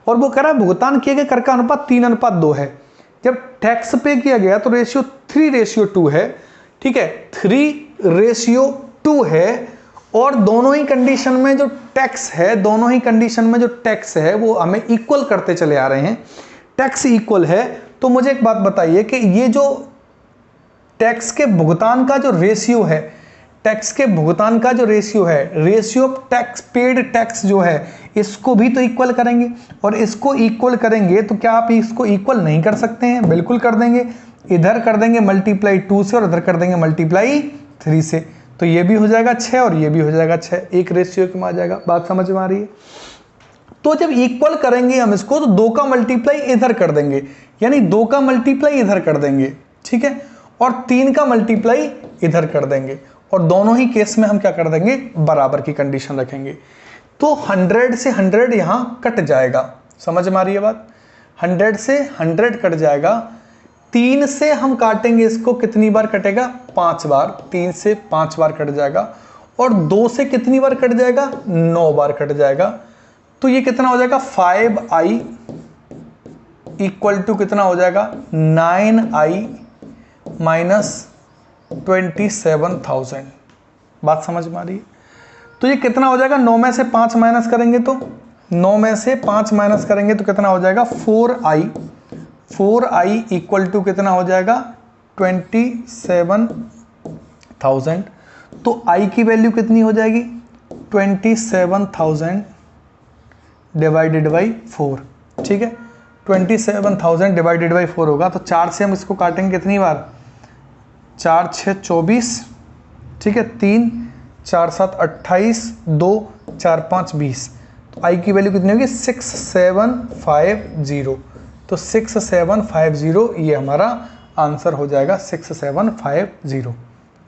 और वो कह रहा है भुगतान किए गए कर का अनुपात 3:2 है। जब टैक्स पे किया गया तो रेशियो 3:2 है। ठीक है, 3:2 है। और दोनों ही कंडीशन में जो टैक्स है, दोनों ही कंडीशन में जो टैक्स है वो हमें इक्वल करते चले आ रहे हैं। टैक्स इक्वल है तो मुझे एक बात बताइए कि ये जो टैक्स के भुगतान का जो रेशियो है, टैक्स के भुगतान का जो रेशियो है, ratio of tax paid tax जो है, इसको भी तो इक्वल करेंगे। और इसको इक्वल करेंगे तो क्या आप इसको इक्वल नहीं कर सकते हैं, बिल्कुल कर देंगे। इधर कर देंगे मल्टीप्लाई 2 से और इधर कर देंगे मल्टीप्लाई 3 से, तो ये भी हो जाएगा 6 और ये भी हो जाएगा 6, एक रेशियो में आ जाएगा। बात समझ में आ रही है? तो जब इक्वल करेंगे हम इसको तो 2 का मल्टीप्लाई इधर कर देंगे, यानी 2 का मल्टीप्लाई इधर कर देंगे। ठीक है, और 3 का मल्टीप्लाई इधर कर देंगे, और दोनों ही केस में हम क्या कर देंगे, बराबर की कंडीशन रखेंगे। तो 100 से 100 यहां कट जाएगा। समझ में आ रही है बात? 100 से 100 कट जाएगा। 3 से हम काटेंगे इसको, कितनी बार कटेगा, 5 बार। 3 से 5 बार कट जाएगा। और 2 से कितनी बार कट जाएगा, 9 बार कट जाएगा। तो ये कितना हो जाएगा, 5i इक्वल टू कितना हो जाएगा, 9i माइनस 27,000। बात समझ में आ रही है? तो ये कितना हो जाएगा, 9 में से 5 माइनस करेंगे तो 9 में से 5 माइनस करेंगे तो कितना हो जाएगा, 4i इक्वल टू कितना हो जाएगा, 27,000। तो i की वैल्यू कितनी हो जाएगी, 27,000 डिवाइडेड बाई 4। ठीक है, 27,000 डिवाइडेड बाई 4 होगा। तो 4 से हम इसको काटेंगे कितनी बार, 4 6 24। ठीक है, 3 4 7 28, 2 4 5 20। तो आई की वैल्यू कितनी होगी 6750। तो 6750 ये हमारा आंसर हो जाएगा 6750।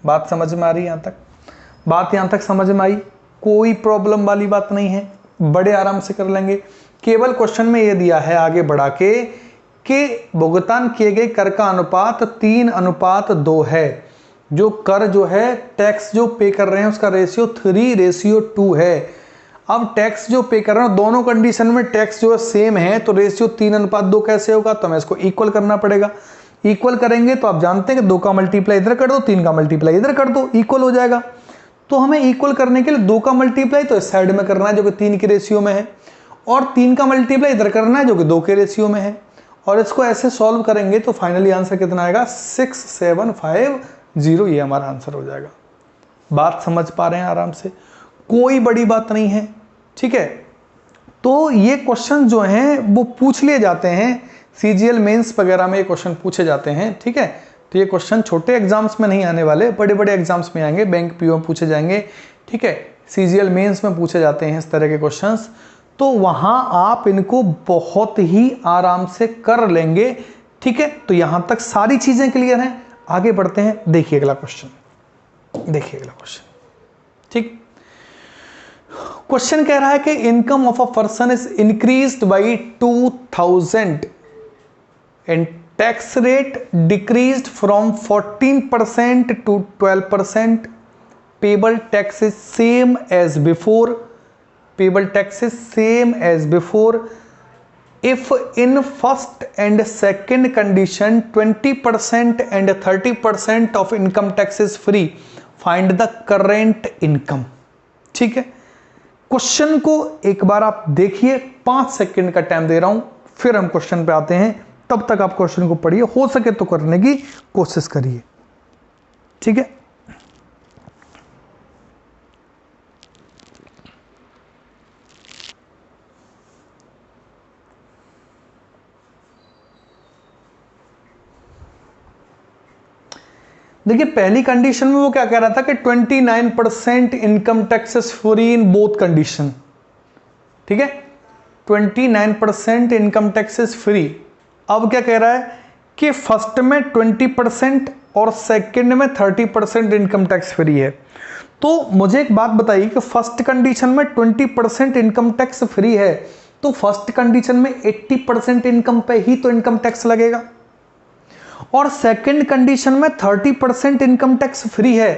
बात समझ में आ रही है यहाँ तक? बात यहाँ तक समझ में आई? कोई प्रॉब्लम वाली बात नहीं है, बड़े आराम से कर लेंगे। केवल क्वेश्चन में ये दिया है आगे बढ़ा के कि भुगतान किए गए कर का अनुपात 3:2 है। जो कर जो है टैक्स जो पे कर रहे हैं उसका रेशियो 3:2 है। अब टैक्स जो पे कर रहे हैं दोनों कंडीशन में टैक्स जो है सेम है, तो रेशियो 3:2 कैसे होगा? तो हमें इसको इक्वल करना पड़ेगा। इक्वल करेंगे तो आप जानते हैं कि 2 का मल्टीप्लाई इधर कर दो, 3 का मल्टीप्लाई इधर कर दो, इक्वल हो जाएगा। तो हमें इक्वल करने के लिए 2 का मल्टीप्लाई तो इस साइड में करना है जो कि 3 के रेशियो में है, और 3 का मल्टीप्लाई इधर करना है जो कि 2 के रेशियो में है। और इसको ऐसे सॉल्व करेंगे तो फाइनली आंसर कितना आएगा? 6750। ये हमारा आंसर हो जाएगा। बात समझ पा रहे हैं आराम से? कोई बड़ी बात नहीं है, ठीक है। तो ये क्वेश्चन जो हैं वो पूछ लिए जाते हैं, सीजीएल मेंस वगैरह में ये क्वेश्चन पूछे जाते हैं, ठीक है। तो ये क्वेश्चन छोटे एग्जाम्स में नहीं आने वाले, बड़े बड़े एग्जाम्स में आएंगे, बैंक पीओ में पूछे जाएंगे, ठीक है। सीजीएल मेंस में पूछे जाते हैं इस तरह के क्वेश्चंस। तो वहां आप इनको बहुत ही आराम से कर लेंगे, ठीक है। तो यहां तक सारी चीजें क्लियर हैं। आगे बढ़ते हैं, देखिए अगला क्वेश्चन, देखिए अगला क्वेश्चन, ठीक। क्वेश्चन कह रहा है कि income of a person is increased by 2000 and tax rate decreased from 14% to 12%. Payable tax is same as before. Payable tax is same as before. If in first and second condition 20% and 30% of income tax is free, find the current income. ठीक है, question को एक बार आप देखिए, 5 second का time दे रहा हूं, फिर हम क्वेश्चन पे आते हैं। तब तक आप क्वेश्चन को पढ़िए, हो सके तो करने की कोशिश करिए, ठीक है। देखिए पहली कंडीशन में वो क्या कह रहा था कि 29% income taxes free in both condition, ठीक है। 29% इनकम टैक्सेस फ्री। अब क्या कह रहा है कि फर्स्ट में 20% और सेकंड में 30% इनकम टैक्स फ्री है। तो मुझे एक बात बताइए कि फर्स्ट कंडीशन में 20% इनकम टैक्स फ्री है, तो फर्स्ट कंडीशन में 80% इनकम पे ही तो इनकम टैक्स लगेगा, और सेकंड कंडीशन में 30% इनकम टैक्स फ्री है,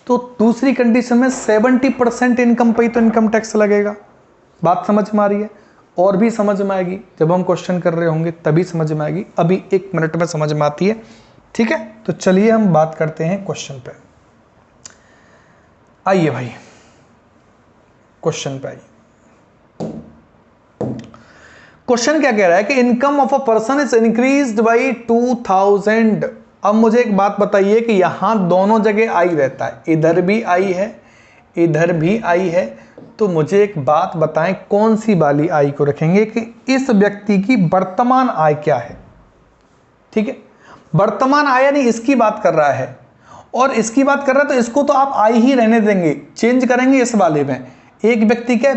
तो दूसरी कंडीशन में 70% इनकम पे ही तो इनकम टैक्स लगेगा। बात समझ में आ रही है? और भी समझ में आएगी जब हम क्वेश्चन कर रहे होंगे, तभी समझ में आएगी। अभी 1 मिनट में समझ में आती है, ठीक है। तो चलिए हम बात करते हैं क्वेश्चन पे। आइए भाई क्वेश्चन पे आइए। क्वेश्चन क्या कह रहा है कि income of a person is increased by 2000। अब मुझे एक बात बताइए कि यहां दोनों जगह आई रहता है, इधर भी आई है, इधर भी आई है। तो मुझे एक बात बताएं, कौन सी वाली आई को रखेंगे कि इस व्यक्ति की वर्तमान आय क्या है, ठीक है। वर्तमान आय यानी इसकी बात कर रहा है, और इसकी बात कर रहा है तो इसको तो आप आय ही रहने देंगे, चेंज करेंगे इस वाले में। एक व्यक्ति के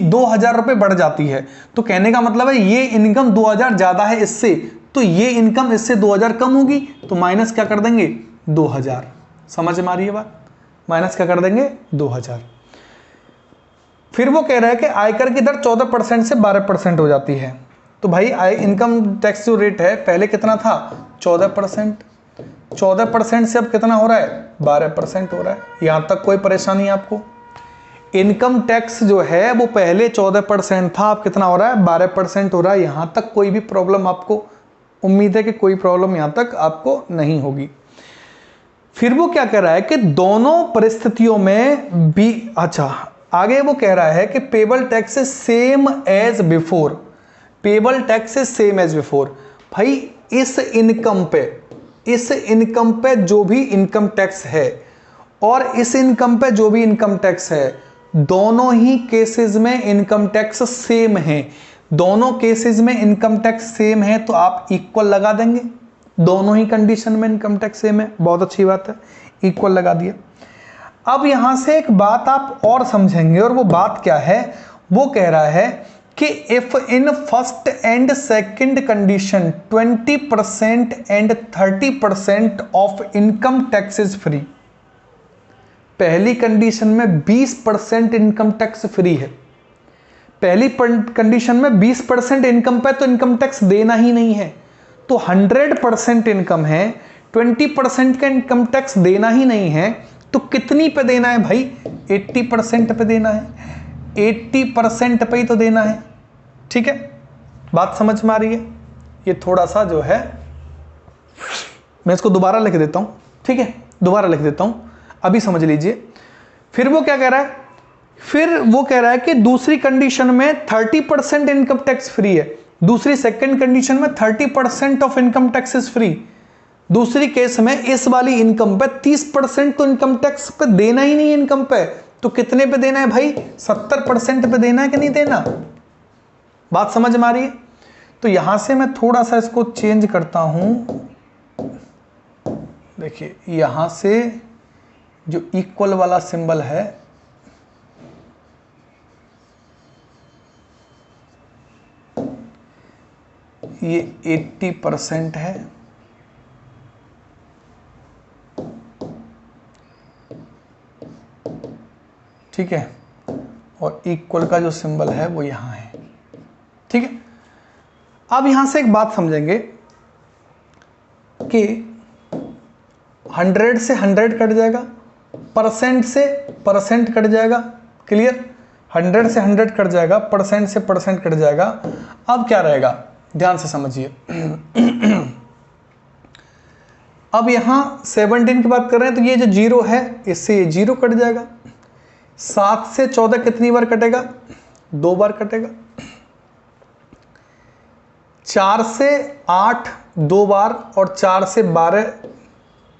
2000 रुपए बढ़ जाती है, तो कहने का मतलब है ये इनकम 2000 ज्यादा है इससे, तो ये इनकम इससे 2000 कम होगी, तो माइनस क्या कर देंगे 2000। समझ में आ रही है बात? माइनस क्या कर देंगे 2000। फिर वो कह रहा है कि आयकर की दर 14% से 12% हो जाती है। तो भाई इनकम टैक्स जो रेट है पहले कितना था 14%, 14% से अब कितना हो रहा है 12% हो रहा है। यहां तक कोई परेशानी है आपको? इनकम टैक्स जो है वो पहले 14% था, अब कितना हो रहा है 12% हो रहा है। यहां तक कोई भी प्रॉब्लम आपको, उम्मीद है कि कोई प्रॉब्लम यहां तक आपको नहीं होगी। फिर वो क्या कह रहा है कि दोनों परिस्थितियों में भी, अच्छा आगे वो कह रहा है कि payable tax is same as before. Payable tax is same as before. भाई इस इनकम पे जो भी इनकम टैक्स है और इस इनकम पे जो भी इनकम टैक्स है, दोनों ही केसेस में इनकम टैक्स सेम है। दोनों केसेस में इनकम टैक्स सेम है तो आप इक्वल लगा देंगे। दोनों ही कंडीशन में इनकम टैक्स सेम है, बहुत अच्छी बात है, इक्वल लगा दिया। अब यहां से एक बात आप और समझेंगे, और वो बात क्या है, वो कह रहा है कि if in first and second condition 20% and 30% of income tax is free. पहली कंडीशन में 20% इनकम टैक्स फ्री है। पहली कंडीशन में 20% इनकम पे तो इनकम टैक्स देना ही नहीं है, तो 100% इनकम है, 20% का इनकम टैक्स देना ही नहीं है, तो कितनी पे देना है भाई? 80% पे देना है। 80% पे ही तो देना है। ठीक है, बात समझ में आ रही है? ये थोड़ा सा जो है, मैं इसको दोबारा लिख देता हूं। ठीक है, दोबारा लिख देता हूं, अभी समझ लीजिए। फिर वो क्या कह रहा है? फिर वो कह रहा है कि दूसरी कंडीशन में 30% इनकम टैक्स फ्री है, दूसरी सेकंड कंडीशन में 30% of income tax is free. दूसरी केस में इस वाली इनकम पे 30% तो इनकम टैक्स पे देना ही नहीं है। इनकम पे तो कितने पे देना है भाई? 70% पे देना है कि नहीं देना? बात समझ में आ रही है? तो यहां से मैं थोड़ा सा इसको चेंज करता हूं। देखिए, यहां से जो इक्वल वाला सिंबल है, ये 80% है, ठीक है, और इक्वल का जो सिंबल है वो यहां है। ठीक है, अब यहां से एक बात समझेंगे कि 100 से 100 कट जाएगा, परसेंट से परसेंट कट जाएगा। क्लियर? 100 से 100 कट जाएगा, परसेंट से परसेंट कट जाएगा। अब क्या रहेगा? ध्यान से समझिए। अब यहां 17 की बात कर रहे हैं, तो ये जो 0 है इससे ये 0 कट जाएगा। 7 से 14 कितनी बार कटेगा? 2 बार कटेगा। 4 से 8 2 बार, और 4 से 12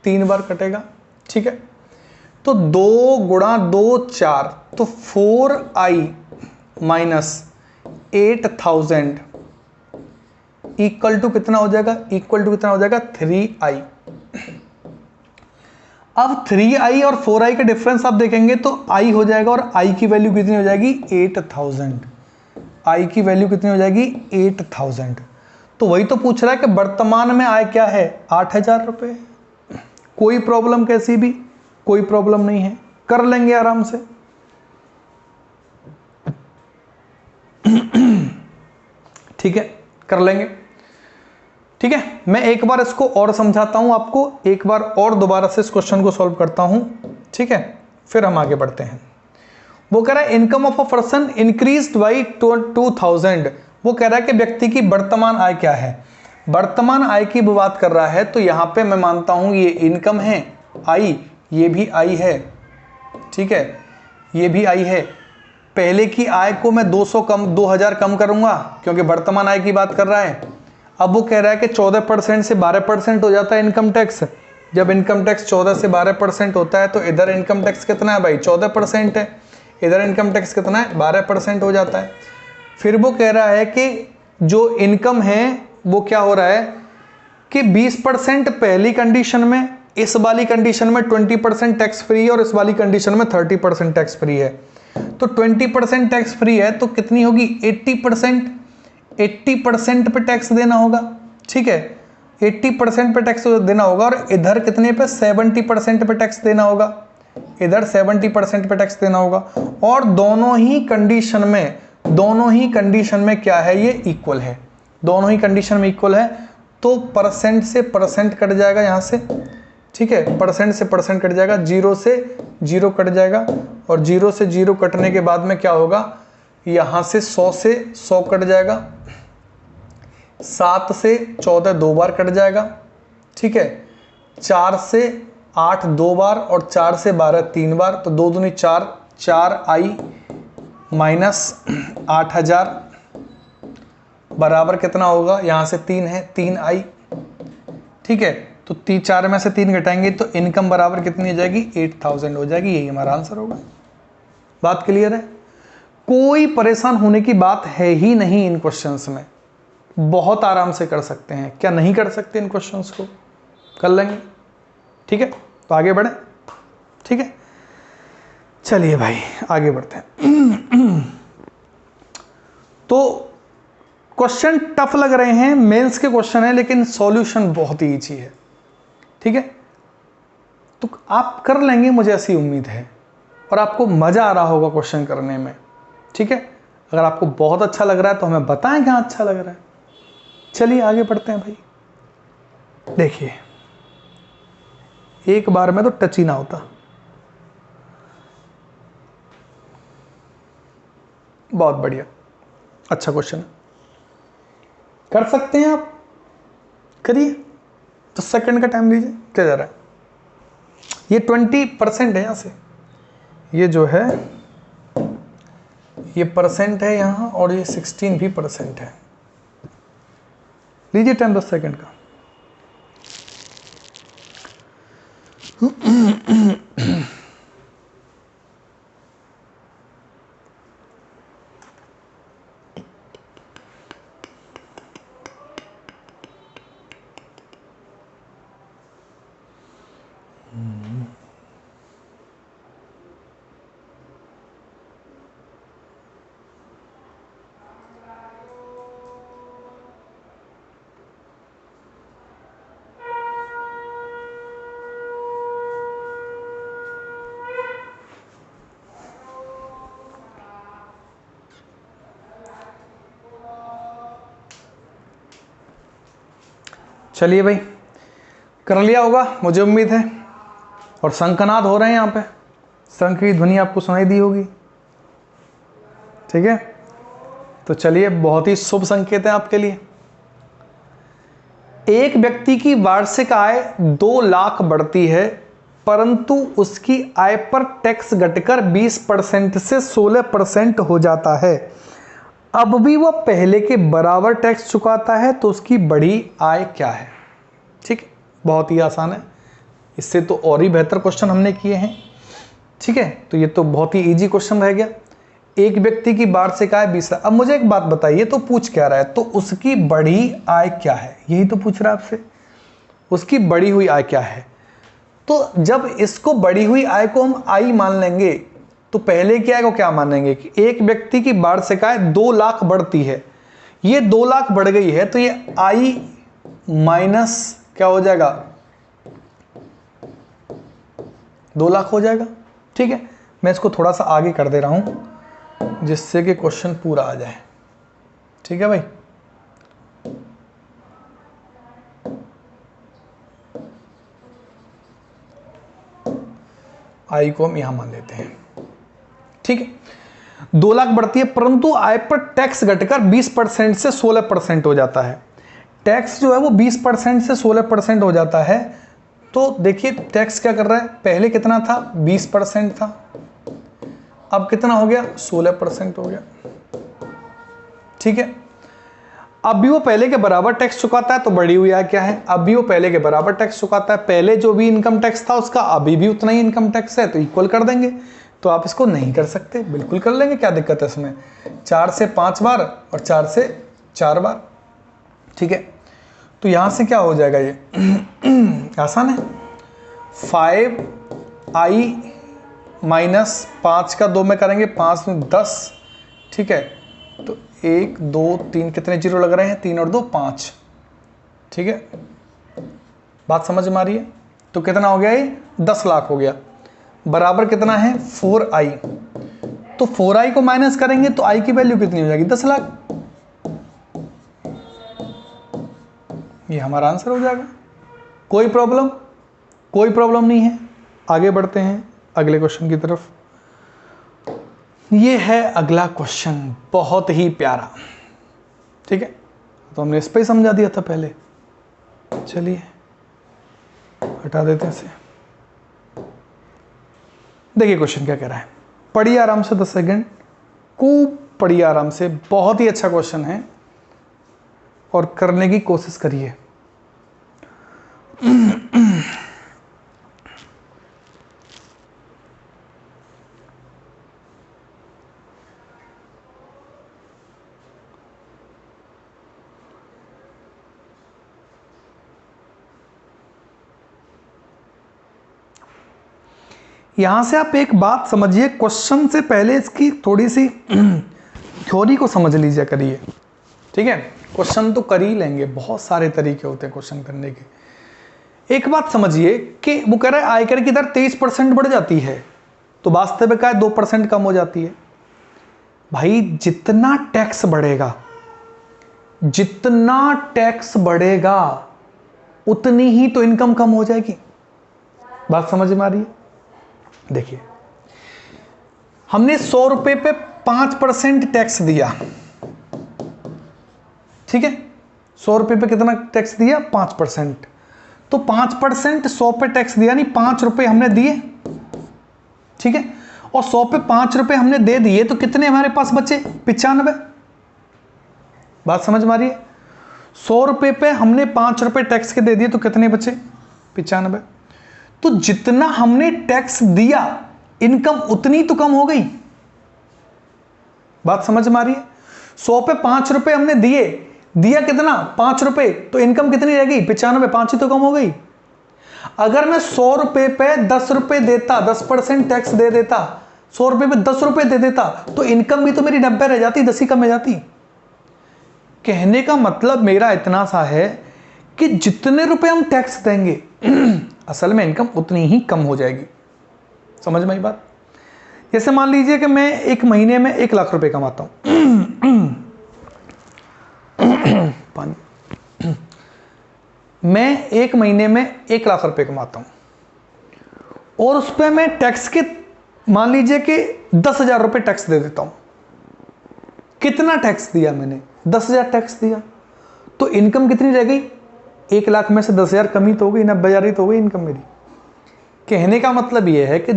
3 बार कटेगा। ठीक है, तो 2 गुणा 2 4, तो 4i माइनस 8000 इक्वल टू कितना हो जाएगा? इक्वल टू कितना हो जाएगा? 3i। अब 3i और 4i का डिफरेंस आप देखेंगे तो i हो जाएगा, और i की वैल्यू कितनी हो जाएगी? 8000। i की वैल्यू कितनी हो जाएगी? 8000। तो वही तो पूछ रहा है कि वर्तमान में आय क्या है? 8000 रुपये। कोई प्रॉब्लम कैसी भी? कोई प्रॉब्लम नहीं है, कर लेंगे आराम से। ठीक है, कर लेंगे। ठीक है, मैं एक बार इसको और समझाता हूं आपको, एक बार और दोबारा से इस क्वेश्चन को सॉल्व करता हूं। ठीक है, फिर हम आगे बढ़ते हैं। वो कह रहा है income of a person increased by 2000। वो कह रहा है कि व्यक्ति की वर्तमान आय क्या है? वर्तमान आय की वो बात कर रहा है, तो यहां पे मैं मानता हूं ये इनकम है, आई, ये भी आई है। ठीक है, ये भी आई है। पहले की आय को मैं 2000 कम करूंगा, क्योंकि वर्तमान आय की बात कर रहा है। अब वो कह रहा है कि 14% से 12% हो जाता है इनकम टैक्स। जब इनकम टैक्स 14 से 12% होता है, तो इधर इनकम टैक्स कितना है भाई? 14% है। इधर इनकम टैक्स कितना है? 12% हो जाता है। फिर वो कह रहा है कि जो इनकम है वो क्या हो रहा है कि 20% पहली कंडीशन में, इस वाली कंडीशन में 20% टैक्स फ्री है, और इस वाली कंडीशन में 30% टैक्स फ्री है। तो 20% टैक्स फ्री है तो कितनी होगी? 80%। 80% पे टैक्स देना होगा। ठीक है, 80% पे टैक्स देना होगा, और इधर कितने पे? 70% पे टैक्स देना होगा। इधर 70% पे टैक्स देना होगा। और दोनों ही कंडीशन में क्या है? ये इक्वल है। दोनों ही कंडीशन में इक्वल है, तो परसेंट से परसेंट कट जाएगा यहां से। ठीक है, परसेंट से परसेंट कट जाएगा, 0 से 0 कट जाएगा, और 0 से 0 कटने के बाद में क्या होगा? यहां से 100 से 100 कट जाएगा। 7 से 14 2 बार कट जाएगा। ठीक है, 4 से 8 2 बार, और 4 से 12 3 बार, तो 2 दूनी 4, 4i माइनस 8000 बराबर कितना होगा? यहां से 3 है, 3i। ठीक है, तो 4 में से 3 घटाएंगे तो इनकम बराबर कितनी हो जाएगी? 8000 हो जाएगी। यही हमारा आंसर होगा। बात क्लियर है? कोई परेशान होने की बात है ही नहीं इन क्वेश्चंस में, बहुत आराम से कर सकते हैं। क्या नहीं कर सकते? इन क्वेश्चंस को कर लेंगे। ठीक है, तो आगे बढ़े। ठीक है, चलिए भाई आगे बढ़ते हैं। तो क्वेश्चन टफ लग रहे हैं, मेंस के क्वेश्चन है, लेकिन सॉल्यूशन बहुत ही ईजी है। ठीक है, तो आप कर लेंगे, मुझे ऐसी उम्मीद है, और आपको मजा आ रहा होगा क्वेश्चन करने में। ठीक है, अगर आपको बहुत अच्छा लग रहा है तो हमें बताएं कहाँ अच्छा लग रहा है। चलिए आगे बढ़ते हैं भाई। देखिए, एक बार में तो टच ही ना होता। बहुत बढ़िया, अच्छा क्वेश्चन है, कर सकते हैं आप, करिए। 10 सेकंड का टाइम लीजिए। क्या जा रहा है, ये 20% है, यहां से ये जो है ये परसेंट है यहां, और ये 16 भी परसेंट है। लीजिए टाइम 10 सेकंड का। चलिए भाई, कर लिया होगा मुझे उम्मीद है, और शंखनाद हो रहे हैं यहाँ पे, शंख की ध्वनि आपको सुनाई दी होगी। ठीक है, तो चलिए, बहुत ही शुभ संकेत है आपके लिए। एक व्यक्ति की वार्षिक आय 2 लाख बढ़ती है, परंतु उसकी आय पर टैक्स घटकर 20% से 16% हो जाता है। अब भी वह पहले के बराबर टैक्स चुकाता है, तो उसकी बड़ी आय क्या है? ठीक है, बहुत ही आसान है, इससे तो और ही बेहतर क्वेश्चन हमने किए हैं। ठीक है, तो ये तो बहुत ही इजी क्वेश्चन रह गया। एक व्यक्ति की वार्षिक आय 20 लाख। अब मुझे एक बात बताइए, तो पूछ क्या रहा है, तो उसकी बढ़ी आय क्या है, यही तो पूछ रहा है आपसे, उसकी बढ़ी हुई आय क्या है। तो जब इसको बढ़ी हुई आय को हम आई मान लेंगे, तो पहले की आय को क्या मानेंगे कि एक व्यक्ति की वार्षिक आय 2 लाख बढ़ती है, ये 2 लाख बढ़ गई है, तो ये आई माइनस क्या हो जाएगा, 2 लाख हो जाएगा। ठीक है, मैं इसको थोड़ा सा आगे कर दे रहा हूं, जिससे कि क्वेश्चन पूरा आ जाए। ठीक है भाई, आई को हम यहां मान लेते हैं। ठीक है, 2 लाख बढ़ती है, परंतु आय पर टैक्स घटकर 20% से 16% हो जाता है। टैक्स जो है वो 20% से 16% हो जाता है। तो देखिए, टैक्स क्या कर रहा है, पहले कितना था, 20% था, अब कितना हो गया, 16% हो गया। ठीक है, अब भी वो पहले के बराबर टैक्स चुकाता है, तो बढ़ी हुई आय क्या है, अब भी वो पहले के बराबर टैक्स चुकाता है, पहले जो भी इनकम टैक्स था उसका अभी भी उतना ही इनकम टैक्स है, तो इक्वल कर देंगे। तो आप इसको नहीं कर सकते, बिल्कुल कर लेंगे, क्या दिक्कत है इसमें, 4 से 5 बार और 4 से 4 बार। ठीक है, तो यहां से क्या हो जाएगा, ये आसान है, 5i माइनस 5 का 2 में करेंगे, 5 में 10। ठीक है, तो 1 2 3 कितने जीरो लग रहे हैं, 3 और 2 5। ठीक है, बात समझ में आ रही है। तो कितना हो गया, ये 10 लाख हो गया, बराबर कितना है, 4i। तो 4i को माइनस करेंगे तो i की वैल्यू कितनी हो जाएगी, 10 लाख। ये हमारा आंसर हो जाएगा। कोई प्रॉब्लम, कोई प्रॉब्लम नहीं है। आगे बढ़ते हैं अगले क्वेश्चन की तरफ। ये है अगला क्वेश्चन, बहुत ही प्यारा। ठीक है, तो हमने इस पे ही समझा दिया था पहले। चलिए हटा देते हैं इसे। देखिए क्वेश्चन क्या कह रहा है, पढ़िए आराम से, 10 सेकंड खूब पढ़िए आराम से, बहुत ही अच्छा क्वेश्चन है और करने की कोशिश करिए। यहां से आप एक बात समझिए, क्वेश्चन से पहले इसकी थ्योरी को समझ लीजिए करिए, ठीक है। क्वेश्चन तो कर ही लेंगे, बहुत सारे तरीके होते हैं क्वेश्चन करने के। एक बात समझिए कि वो कह रहा है आयकर की दर 23% बढ़ जाती है, तो वास्तविक आय 2% कम हो जाती है। भाई जितना टैक्स बढ़ेगा, जितना टैक्स बढ़ेगा उतनी ही तो इनकम कम हो जाएगी। बात समझ में आ रही है? देखिए, हमने 100 रुपए पे 5% टैक्स दिया, ठीक है। 100 रुपए पे कितना टैक्स दिया? 5%। तो 5% 100 पे टैक्स दिया, नहीं 5 रुपए हमने दिए, ठीक है। और 100 पे 5 रुपए हमने दे दिए, तो कितने हमारे पास बचे? 95। बात समझ में आ रही है? 100 रुपए पे हमने 5 रुपए टैक्स के दे दिए, तो कितने बचे? 95। तो जितना हमने टैक्स दिया, इनकम उतनी तो कम हो गई। बात समझ में आ रही है? 100 पे 5 रुपए हमने दिए, दिया कितना? 5 रुपए, तो इनकम कितनी रह गई? 95। 5 ही तो कम हो गई। अगर मैं 100 रुपए पे 10 रुपए देता, 10% टैक्स दे देता, 100 रुपए पे 10 रुपए दे देता, तो इनकम भी तो मेरी 90 रह जाती, 10 ही कम रह जाती। कहने का मतलब मेरा इतना सा है कि जितने रुपए हम टैक्स देंगे असल में इनकम उतनी ही कम हो जाएगी। समझ में आई बात? जैसे मान लीजिए कि मैं एक महीने में 1 लाख रुपए कमाता हूं पानी। मैं एक महीने में 1 लाख रुपए कमाता हूं और उस पर मैं टैक्स के मान लीजिए कि 10,000 रुपए टैक्स दे देता हूं। कितना टैक्स दिया मैंने? 10,000 टैक्स दिया, तो इनकम कितनी रह गई? 1 लाख में से 10,000 कमी तो हो गई, 90,000 ही तो हो गई इनकम मेरी। कहने का मतलब यह है कि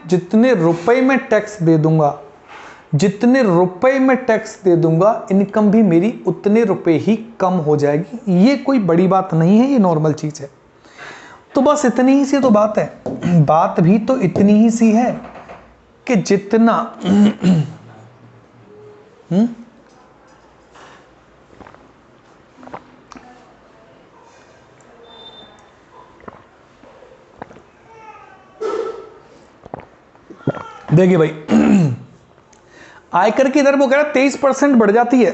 जितने रुपए में टैक्स दे दूंगा, जितने रुपए में टैक्स दे दूंगा, इनकम भी मेरी उतने रुपए ही कम हो जाएगी। ये कोई बड़ी बात नहीं है, ये नॉर्मल चीज है। तो बस इतनी ही सी तो बात है। बात भी तो इतनी ही सी है कि जितना देखिए भाई, आयकर की दर वो कह रहा है 23% बढ़ जाती है।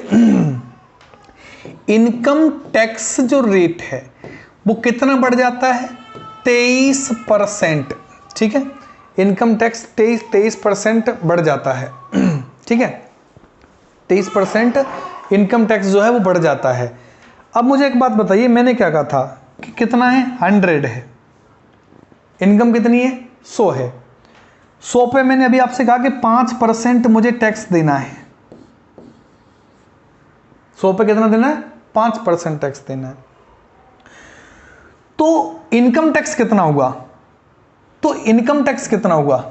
इनकम टैक्स जो रेट है वो कितना बढ़ जाता है? 23%, ठीक है। इनकम टैक्स 23% बढ़ जाता है, ठीक है। 23% इनकम टैक्स जो है वो बढ़ जाता है। अब मुझे एक बात बताइए, मैंने क्या कहा था कि कितना है? 100 है। इनकम कितनी है? 100 है। 100 पे मैंने अभी आपसे कहा कि 5% मुझे टैक्स देना है। 100 पे कितना देना है? 5% टैक्स देना है। तो इनकम टैक्स कितना होगा? तो इनकम टैक्स कितना होगा?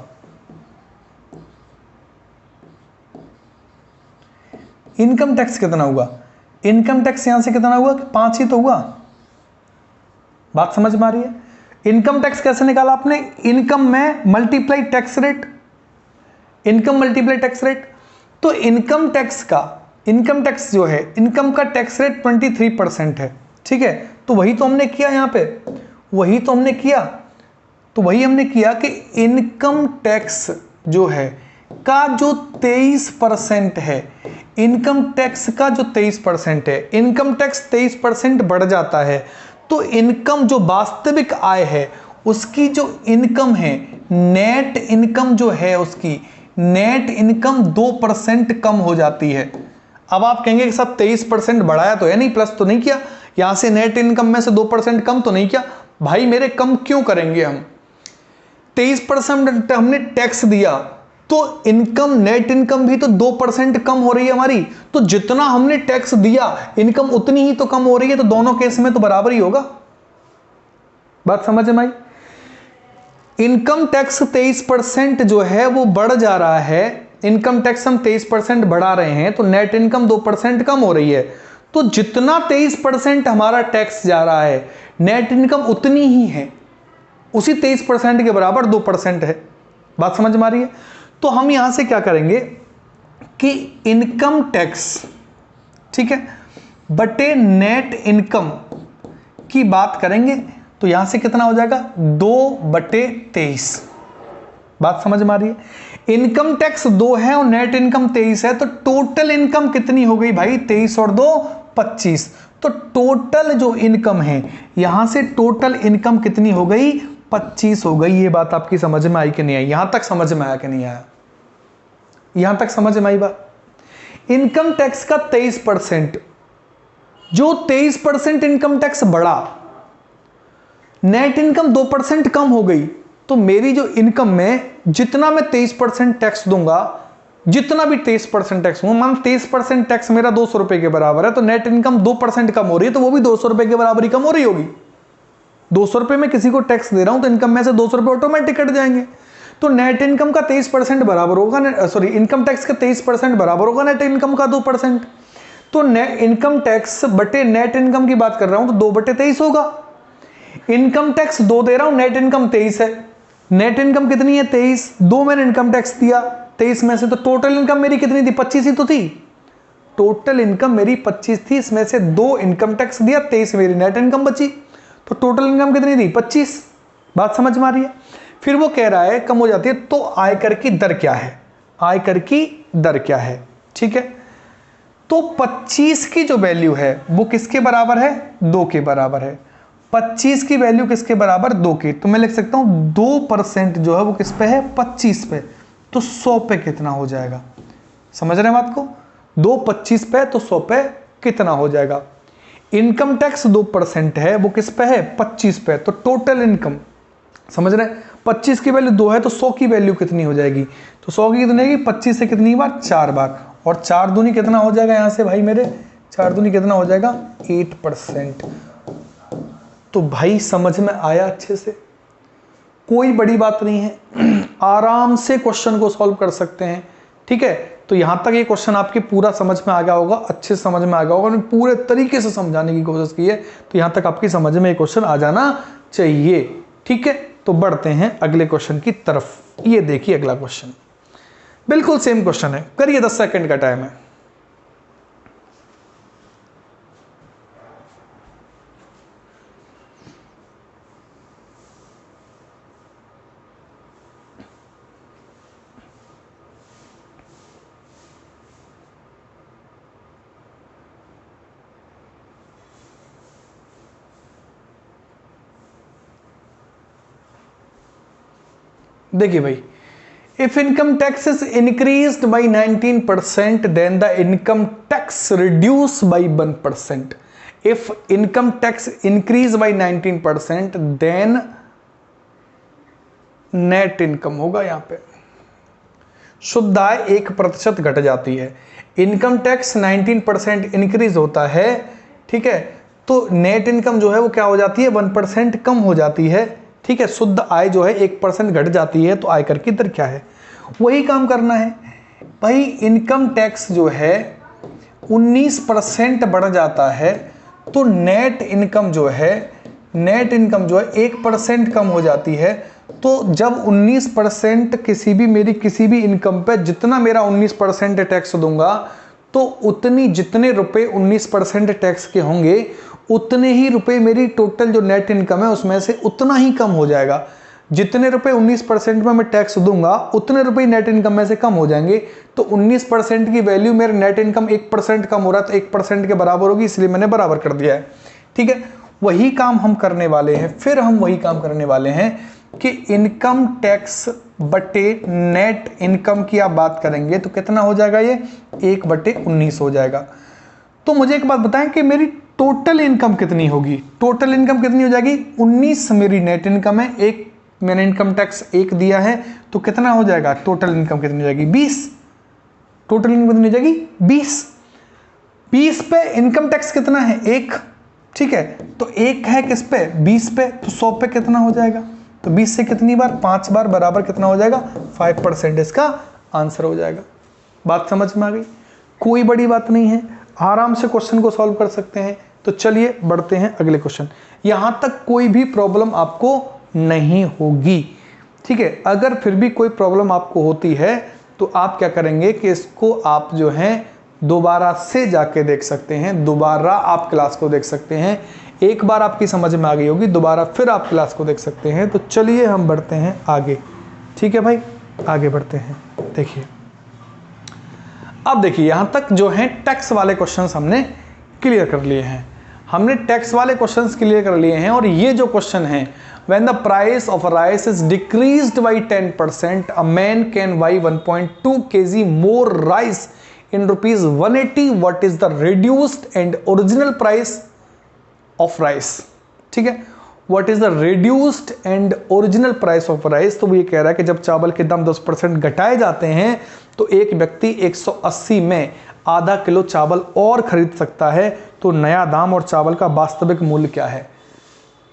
इनकम टैक्स कितना होगा? इनकम टैक्स यहां से कितना हुआ? 5 ही तो हुआ। बात समझ में आ रही है? इनकम टैक्स कैसे निकाला आपने? इनकम में multiply tax rate, income multiply tax rate. तो इनकम टैक्स जो है, इनकम का टैक्स रेट 23% है, ठीक है। तो वही तो हमने किया यहां पे, वही तो हमने किया। तो वही हमने किया कि इनकम टैक्स जो है का जो 23% है, इनकम टैक्स का जो 23% है, इनकम टैक्स 23% बढ़ जाता है, तो इनकम जो वास्तविक आय है उसकी जो इनकम है, नेट इनकम जो है उसकी नेट इनकम 2% कम हो जाती है। अब आप कहेंगे कि सब 23% बढ़ाया तो है नहीं, प्लस तो नहीं किया, यहां से नेट इनकम में से 2% कम तो नहीं किया। भाई मेरे कम क्यों करेंगे हम? 23% हमने टैक्स दिया, तो इनकम नेट इनकम भी तो 2% कम हो रही है हमारी। तो जितना हमने टैक्स दिया इनकम उतनी ही तो कम हो रही है, तो दोनों केस में तो बराबर ही होगा। बात समझ में आई? इनकम टैक्स 23% जो है वो बढ़ जा रहा है, इनकम टैक्स हम 23% बढ़ा रहे हैं, तो नेट इनकम 2% कम हो रही है। तो जितना 23% हमारा टैक्स जा रहा है, नेट इनकम उतनी ही है, उसी 23% के बराबर 2% है। बात समझ में आ रही है? तो हम यहां से क्या करेंगे कि इनकम टैक्स, ठीक है, बटे नेट इनकम की बात करेंगे, तो यहां से कितना हो जाएगा? 2/23। बात समझ में आ रही है? इनकम टैक्स 2 है और नेट इनकम 23 है, तो टोटल इनकम कितनी हो गई भाई? 23 और 2 25। तो टोटल जो इनकम है, यहां से टोटल इनकम कितनी हो गई? 25 हो गई। ये बात आपकी समझ में आई कि नहीं आई? यहां तक समझ में आया कि नहीं आया? यहां तक समझ में आई बात? इनकम टैक्स का 23%, जो 23% इनकम टैक्स बढ़ा, नेट इनकम 2% कम हो गई, तो मेरी जो इनकम में जितना मैं 23% टैक्स दूंगा, जितना भी 23% टैक्स हूं, मान 23% टैक्स मेरा 200 रुपए के बराबर है, तो नेट इनकम 2% कम हो रही है, तो वो भी 200 रुपए के बराबर ही कम हो रही होगी। 200 रुपए में किसी को टैक्स दे रहा हूं, तो इनकम में से 200 रुपए ऑटोमेटिक कट जाएंगे। तो नेट इनकम का 23% बराबर होगा, सॉरी इनकम टैक्स का 23% बराबर होगा नेट इनकम का 2%। तो नेट इनकम टैक्स बटे नेट इनकम की बात कर रहा हूं, तो 2/23 होगा। इनकम टैक्स 2 दे रहा हूं, नेट इनकम 23 है। नेट इनकम कितनी है? 23। 2 मैंने इनकम टैक्स दिया 23 में से, तो टोटल इनकम मेरी कितनी थी? 25 ही तो थी। टोटल इनकम मेरी 25 थी, इसमें से 2 इनकम टैक्स दिया, 23 मेरी नेट इनकम बची। तो टोटल इनकम कितनी थी? 25। बात समझ में आ रही है? फिर वो कह रहा है कम हो जाती है, तो आयकर की दर क्या है? आयकर की दर क्या है? ठीक है, तो 25 की जो वैल्यू है वो किसके बराबर है? 2 के बराबर है। 25 की वैल्यू किसके बराबर? 2 की। तो मैं लिख सकता हूं 2% जो है वो किस पे है? 25 पे। तो 100 पे कितना हो जाएगा? समझ रहे हैं बात को? 2 25 पे, तो 100 पे कितना हो जाएगा? इनकम टैक्स 2% है, वो किस पे है? 25 पे। तो टोटल इनकम, समझ रहे हैं, 25 की वैल्यू 2 है, तो 100 की वैल्यू कितनी हो जाएगी? तो 100 की कितनी होगी? 25 से कितनी बार? 4 बार। और 4 दूनी कितना हो जाएगा यहां से भाई मेरे? 4 दूनी कितना हो जाएगा? 8%। तो भाई समझ में आया अच्छे से? कोई बड़ी बात नहीं है, आराम से क्वेश्चन को सॉल्व कर सकते हैं। ठीक है, तो यहां तक ये क्वेश्चन आपके पूरा समझ में आ गया होगा, अच्छे से समझ में आ गया होगा। मैंने पूरे तरीके से समझाने की कोशिश की है, तो यहां तक आपकी समझ में ये क्वेश्चन आ जाना चाहिए। ठीक है, तो बढ़ते हैं अगले क्वेश्चन की तरफ। ये देखिए अगला क्वेश्चन, बिल्कुल सेम क्वेश्चन है, करिए, 10 सेकंड का टाइम है। देखिए भाई, if income tax is increased by 19%, then the income tax reduce by 1%। If income tax increase by 19%, then net income होगा। यहां पे शुद्ध आय 1% घट जाती है। इनकम टैक्स 19% इंक्रीज होता है, ठीक है, तो नेट इनकम जो है वो क्या हो जाती है? 1% कम हो जाती है। ठीक है, शुद्ध आय जो है 1% घट जाती है, तो आयकर की दर क्या है? वही काम करना है भाई। इनकम टैक्स जो है 19% बढ़ जाता है, तो नेट इनकम जो है 1% कम हो जाती है। तो जब 19% किसी भी इनकम पे जितना मेरा 19% टैक्स दूंगा, तो उतनी जितने रुपए 19% टैक्स के होंगे, उतने ही रुपए मेरी टोटल जो नेट इनकम है उसमें से उतना ही कम हो जाएगा। जितने रुपए 19% में मैं टैक्स दूंगा, उतने रुपए नेट इनकम में से कम हो जाएंगे। तो 19% की वैल्यू मेरे नेट इनकम 1% कम हो रहा है, तो 1% के बराबर होगी, इसलिए मैंने बराबर कर दिया है। ठीक है, वही काम हम करने वाले हैं। फिर हम वही काम करने वाले हैं कि इनकम टैक्स बटे नेट इनकम की आप बात करेंगे, तो कितना हो जाएगा? ये 1/19 हो जाएगा। तो मुझे एक बात बताएं कि मेरी टोटल इनकम कितनी होगी? टोटल इनकम कितनी हो जाएगी? 19 मेरी नेट इनकम है, एक मैंने इनकम टैक्स 1 दिया है, तो कितना हो जाएगा? टोटल इनकम कितनी हो जाएगी? 20। टोटल इनकम कितनी हो जाएगी? 20। 20 पे इनकम टैक्स कितना है? 1। ठीक है, तो 1 है किस पे? 20 पे। तो 100 पे कितना हो जाएगा? तो 20 से कितनी बार? 5 बार, बराबर कितना हो जाएगा? 5% इसका आंसर हो जाएगा। बात समझ में आ गई? कोई बड़ी बात नहीं है, आराम से क्वेश्चन को सॉल्व कर सकते हैं। तो चलिए बढ़ते हैं अगले क्वेश्चन। यहां तक कोई भी प्रॉब्लम आपको नहीं होगी। ठीक है, अगर फिर भी कोई प्रॉब्लम आपको होती है, तो आप क्या करेंगे कि इसको आप जो है दोबारा से जाके देख सकते हैं, दोबारा आप क्लास को देख सकते हैं। एक बार आपकी समझ में आ गई होगी, दोबारा फिर आप क्लास को देख सकते हैं। तो चलिए हम बढ़ते हैं आगे। ठीक है भाई, आगे बढ़ते हैं। देखिए अब देखिए यहां तक जो है टैक्स वाले क्वेश्चंस हमने क्लियर कर लिए हैं। हमने टैक्स वाले क्वेश्चंस क्लियर कर लिए हैं। और ये जो क्वेश्चन है, when the price of rice is decreased bye 10%, a man can buy 1.2 kg more rice in rupees 180, what is the reduced and original price of rice. ठीक है, what is the reduced and original price of rice. तो वो ये कह रहा है कि जब चावल के दाम 10% घटाए जाते हैं तो एक व्यक्ति 180 में आधा किलो चावल और खरीद सकता है, तो नया दाम और चावल का वास्तविक मूल्य क्या है।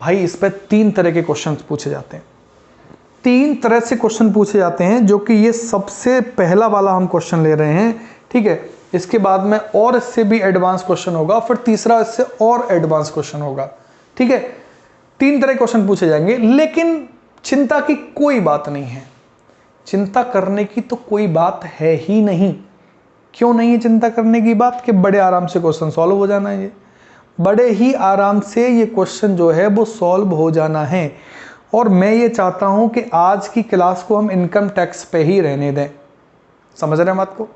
भाई इस पर 3 तरह के क्वेश्चन पूछे जाते हैं। 3 तरह से क्वेश्चन पूछे जाते हैं, जो कि ये सबसे पहला वाला हम क्वेश्चन ले रहे हैं। ठीक है, इसके बाद में और इससे भी एडवांस क्वेश्चन होगा, फिर तीसरा इससे और एडवांस क्वेश्चन होगा। ठीक है, 3 तरह के क्वेश्चन पूछे जाएंगे, लेकिन चिंता की कोई बात नहीं है। चिंता करने की तो कोई बात है ही नहीं। क्यों नहीं है चिंता करने की बात? कि बड़े आराम से क्वेश्चन सॉल्व हो जाना है। ये बड़े ही आराम से ये क्वेश्चन जो है वो सॉल्व हो जाना है। और मैं ये चाहता हूं कि आज की क्लास को हम इनकम टैक्स पे ही रहने दें। समझ रहे हैं बात को?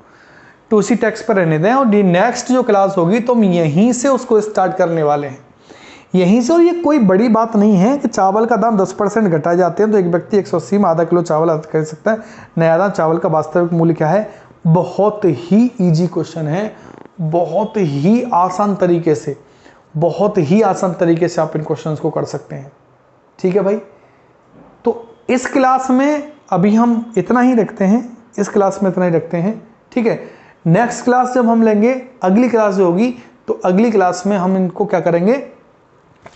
2C टैक्स पर रहने दें, और नेक्स्ट जो क्लास होगी तो हम यहीं से उसको स्टार्ट करने वाले हैं, यहीं से। और ये कोई बड़ी बात नहीं है कि चावल का दाम 10% घटाए जाते हैं तो एक व्यक्ति 180 में आधा किलो चावल खरीद सकता है। नया दाम चावल का वास्तविक मूल्य क्या है? बहुत ही इजी क्वेश्चन है, बहुत ही आसान तरीके से, बहुत ही आसान तरीके से आप इन क्वेश्चंस को कर सकते हैं। ठीक है भाई, तो इस क्लास में अभी हम इतना ही रखते हैं, इस क्लास में इतना ही रखते हैं। ठीक है, नेक्स्ट क्लास जब हम लेंगे, अगली क्लास जो होगी, तो अगली क्लास में हम इनको क्या करेंगे,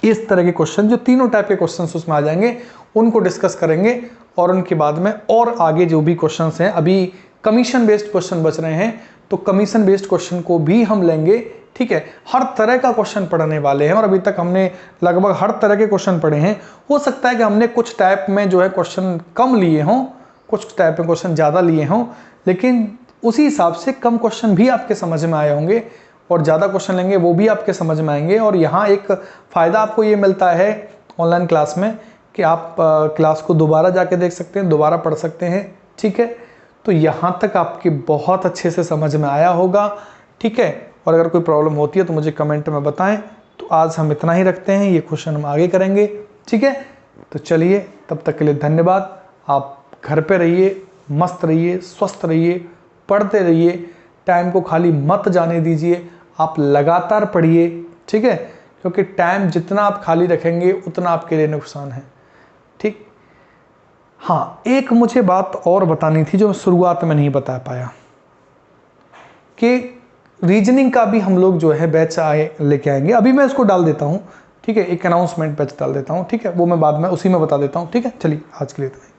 इस तरह के क्वेश्चन जो तीनों टाइप के क्वेश्चंस उसमें आ जाएंगे उनको डिस्कस करेंगे। और उनके बाद में और आगे जो भी क्वेश्चंस हैं, अभी कमीशन बेस्ड क्वेश्चन बच रहे हैं, तो कमीशन बेस्ड क्वेश्चन को भी हम लेंगे। ठीक है, हर तरह का क्वेश्चन पढ़ने वाले हैं, और अभी तक हमने लगभग हर तरह के क्वेश्चन पढ़े हैं। हो सकता है कि हमने कुछ टाइप में जो है क्वेश्चन कम लिए हों, कुछ टाइप में क्वेश्चन ज़्यादा लिए हों, लेकिन उसी हिसाब से कम क्वेश्चन भी आपके समझ में आए होंगे, और ज़्यादा क्वेश्चन लेंगे वो भी आपके समझ में आएंगे। और यहाँ एक फ़ायदा आपको ये मिलता है ऑनलाइन क्लास में कि आप क्लास को दोबारा जाके देख सकते हैं, दोबारा पढ़ सकते हैं। ठीक है, तो यहाँ तक आपके बहुत अच्छे से समझ में आया होगा। ठीक है, और अगर कोई प्रॉब्लम होती है तो मुझे कमेंट में बताएं। तो आज हम इतना ही रखते हैं, ये क्वेश्चन हम आगे करेंगे। ठीक है, तो चलिए, तब तक के लिए धन्यवाद। आप घर पे रहिए, मस्त रहिए, स्वस्थ रहिए, पढ़ते रहिए, टाइम को खाली मत जाने दीजिए, आप लगातार पढ़िए। ठीक है, क्योंकि टाइम जितना आप खाली रखेंगे उतना आपके लिए नुकसान है। ठीक, हाँ, एक मुझे बात और बतानी थी जो शुरुआत में नहीं बता पाया, कि रीजनिंग का भी हम लोग जो है बैच लेके आएंगे। अभी मैं इसको डाल देता हूँ। ठीक है, एक अनाउंसमेंट बैच डाल देता हूँ। ठीक है, वो मैं बाद में उसी में बता देता हूँ। ठीक है, चलिए आज के लिए इतना ही।